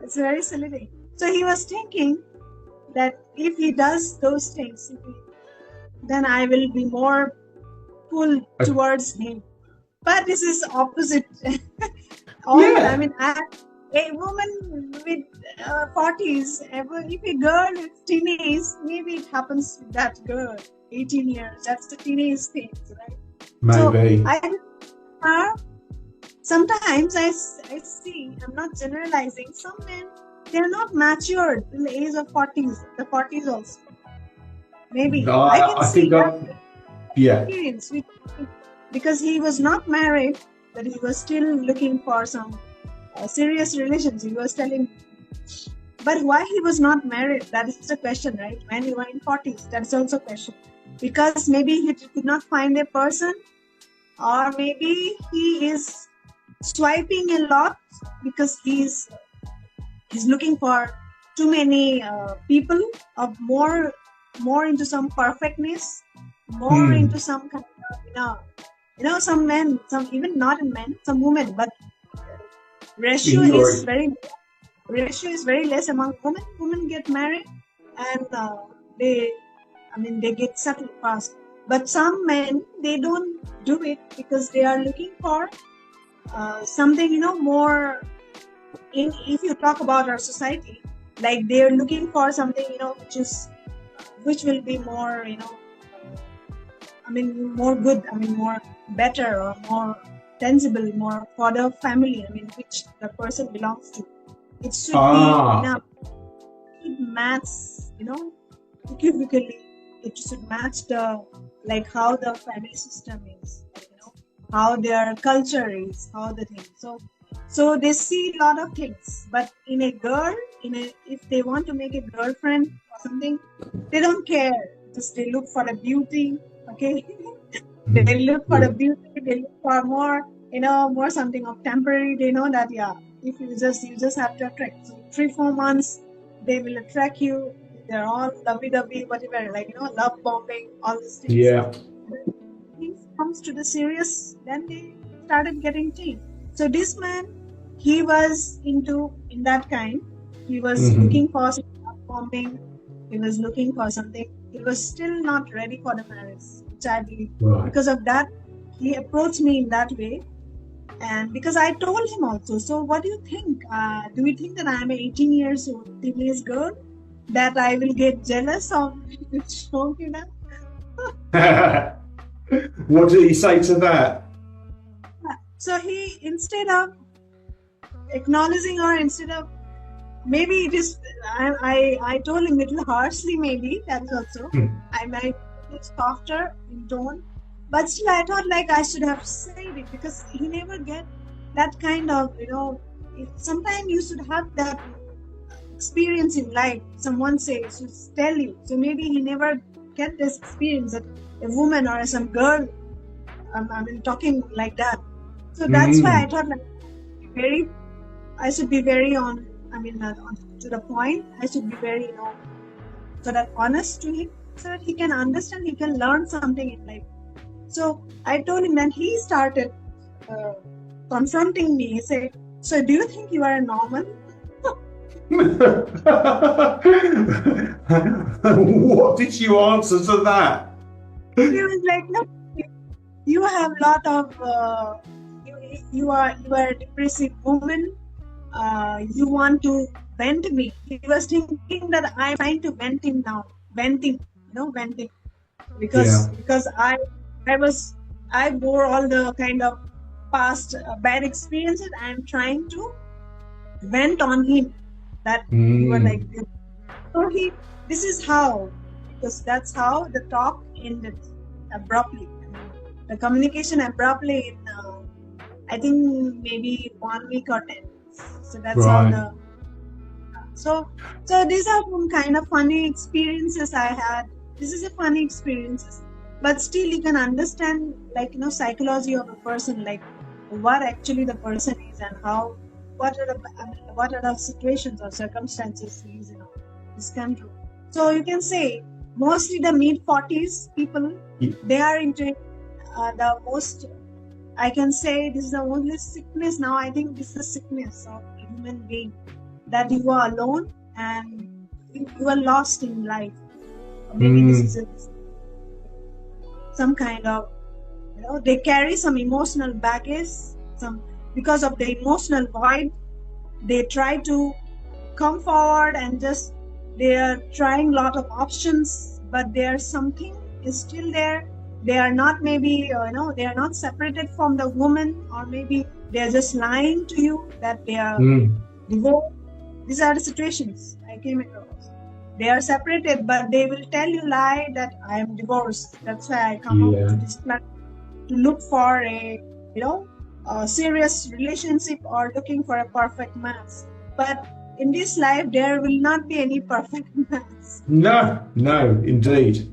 It's a very silly thing. So he was thinking that if he does those things, then I will be more pulled towards him. But this is opposite. A woman with 40s, if a girl is teenage, maybe it happens with that girl, 18 years. That's the teenage thing, right? Maybe. So sometimes I see, I'm not generalizing, some men, they're not matured in the age of 40s, the 40s also. Maybe. I can see that experience because he was not married, but he was still looking for some serious relations. He was telling, but why he was not married? That is the question, right? When you are in 40s, that's also a question. Because maybe he could not find a person, or maybe he is swiping a lot because he's looking for too many people of more into some perfectness, more into some kind of, some men, some even not in men, some women, but ratio is very less among women. Women get married and they get settled fast. But some men, they don't do it because they are looking for something, more. If you talk about our society, like they are looking for something, which will be more, more good. more better or more sensible, more for the family. Which the person belongs to. It should be it match, equivocally. It should match the how the family system is, how their culture is, how the thing. So they see a lot of things, but in a girl, if they want to make a girlfriend or something, they don't care. Just they look for the beauty, okay? They look for the beauty. They look for more, more something of temporary. They know that if you just have to attract. So 3-4 months, they will attract you. They're all lovey-dovey, whatever, love bombing, all these things. Yeah. When it comes to the serious, then they started getting changed. So this man, he was in that kind. He was Mhm. looking for some bombing. He was looking for something. He was still not ready for the marriage, which I believe. Right. Because of that, he approached me in that way. And because I told him also, so what do you think? Do you think that I am an 18 years old teenage girl that I will get jealous of Shokina? What did he say to that? So he, instead of acknowledging her, instead of, maybe it is, I told him a little harshly, maybe, that's also. I might be softer in tone, but still I thought like I should have said it, because he never get that kind of, sometimes you should have that experience in life. Someone should tell you. So maybe he never get this experience that a woman or some girl, talking like that. So that's why I thought like I should be very to the point. I should be very, so that honest to him, so that he can understand, he can learn something in life. So I told him, and he started confronting me. He said, so do you think you are a normal? What did you answer to that? He was like, no, you have a lot of, you are a depressive woman. You want to vent me. He was thinking that I'm trying to vent him now. Venting. Because I bore all the kind of past bad experiences. I'm trying to vent on him. That you were like, so this is how, because that's how the talk ended abruptly. The communication abruptly in, I think maybe 1 week or 10 days. So that's how so these are some kind of funny experiences I had. This is a funny experiences, but still you can understand, like, psychology of a person, like what actually the person is and how, what are the situations or circumstances he is in this country. So you can say mostly the mid-40s people, they are into the most, I can say this is the only sickness now. I think this is the sickness of a human being, that you are alone and you are lost in life. Or maybe this is some kind of, they carry some emotional baggage, because of the emotional void, they try to come forward and just, they are trying a lot of options, but there's something is still there. They are not maybe, they are not separated from the woman, or maybe they are just lying to you that they are divorced. These are the situations I came across. They are separated, but they will tell you lie that I am divorced. That's why I come up to this platform to look for a serious relationship, or looking for a perfect match. But in this life, there will not be any perfect match. No, indeed.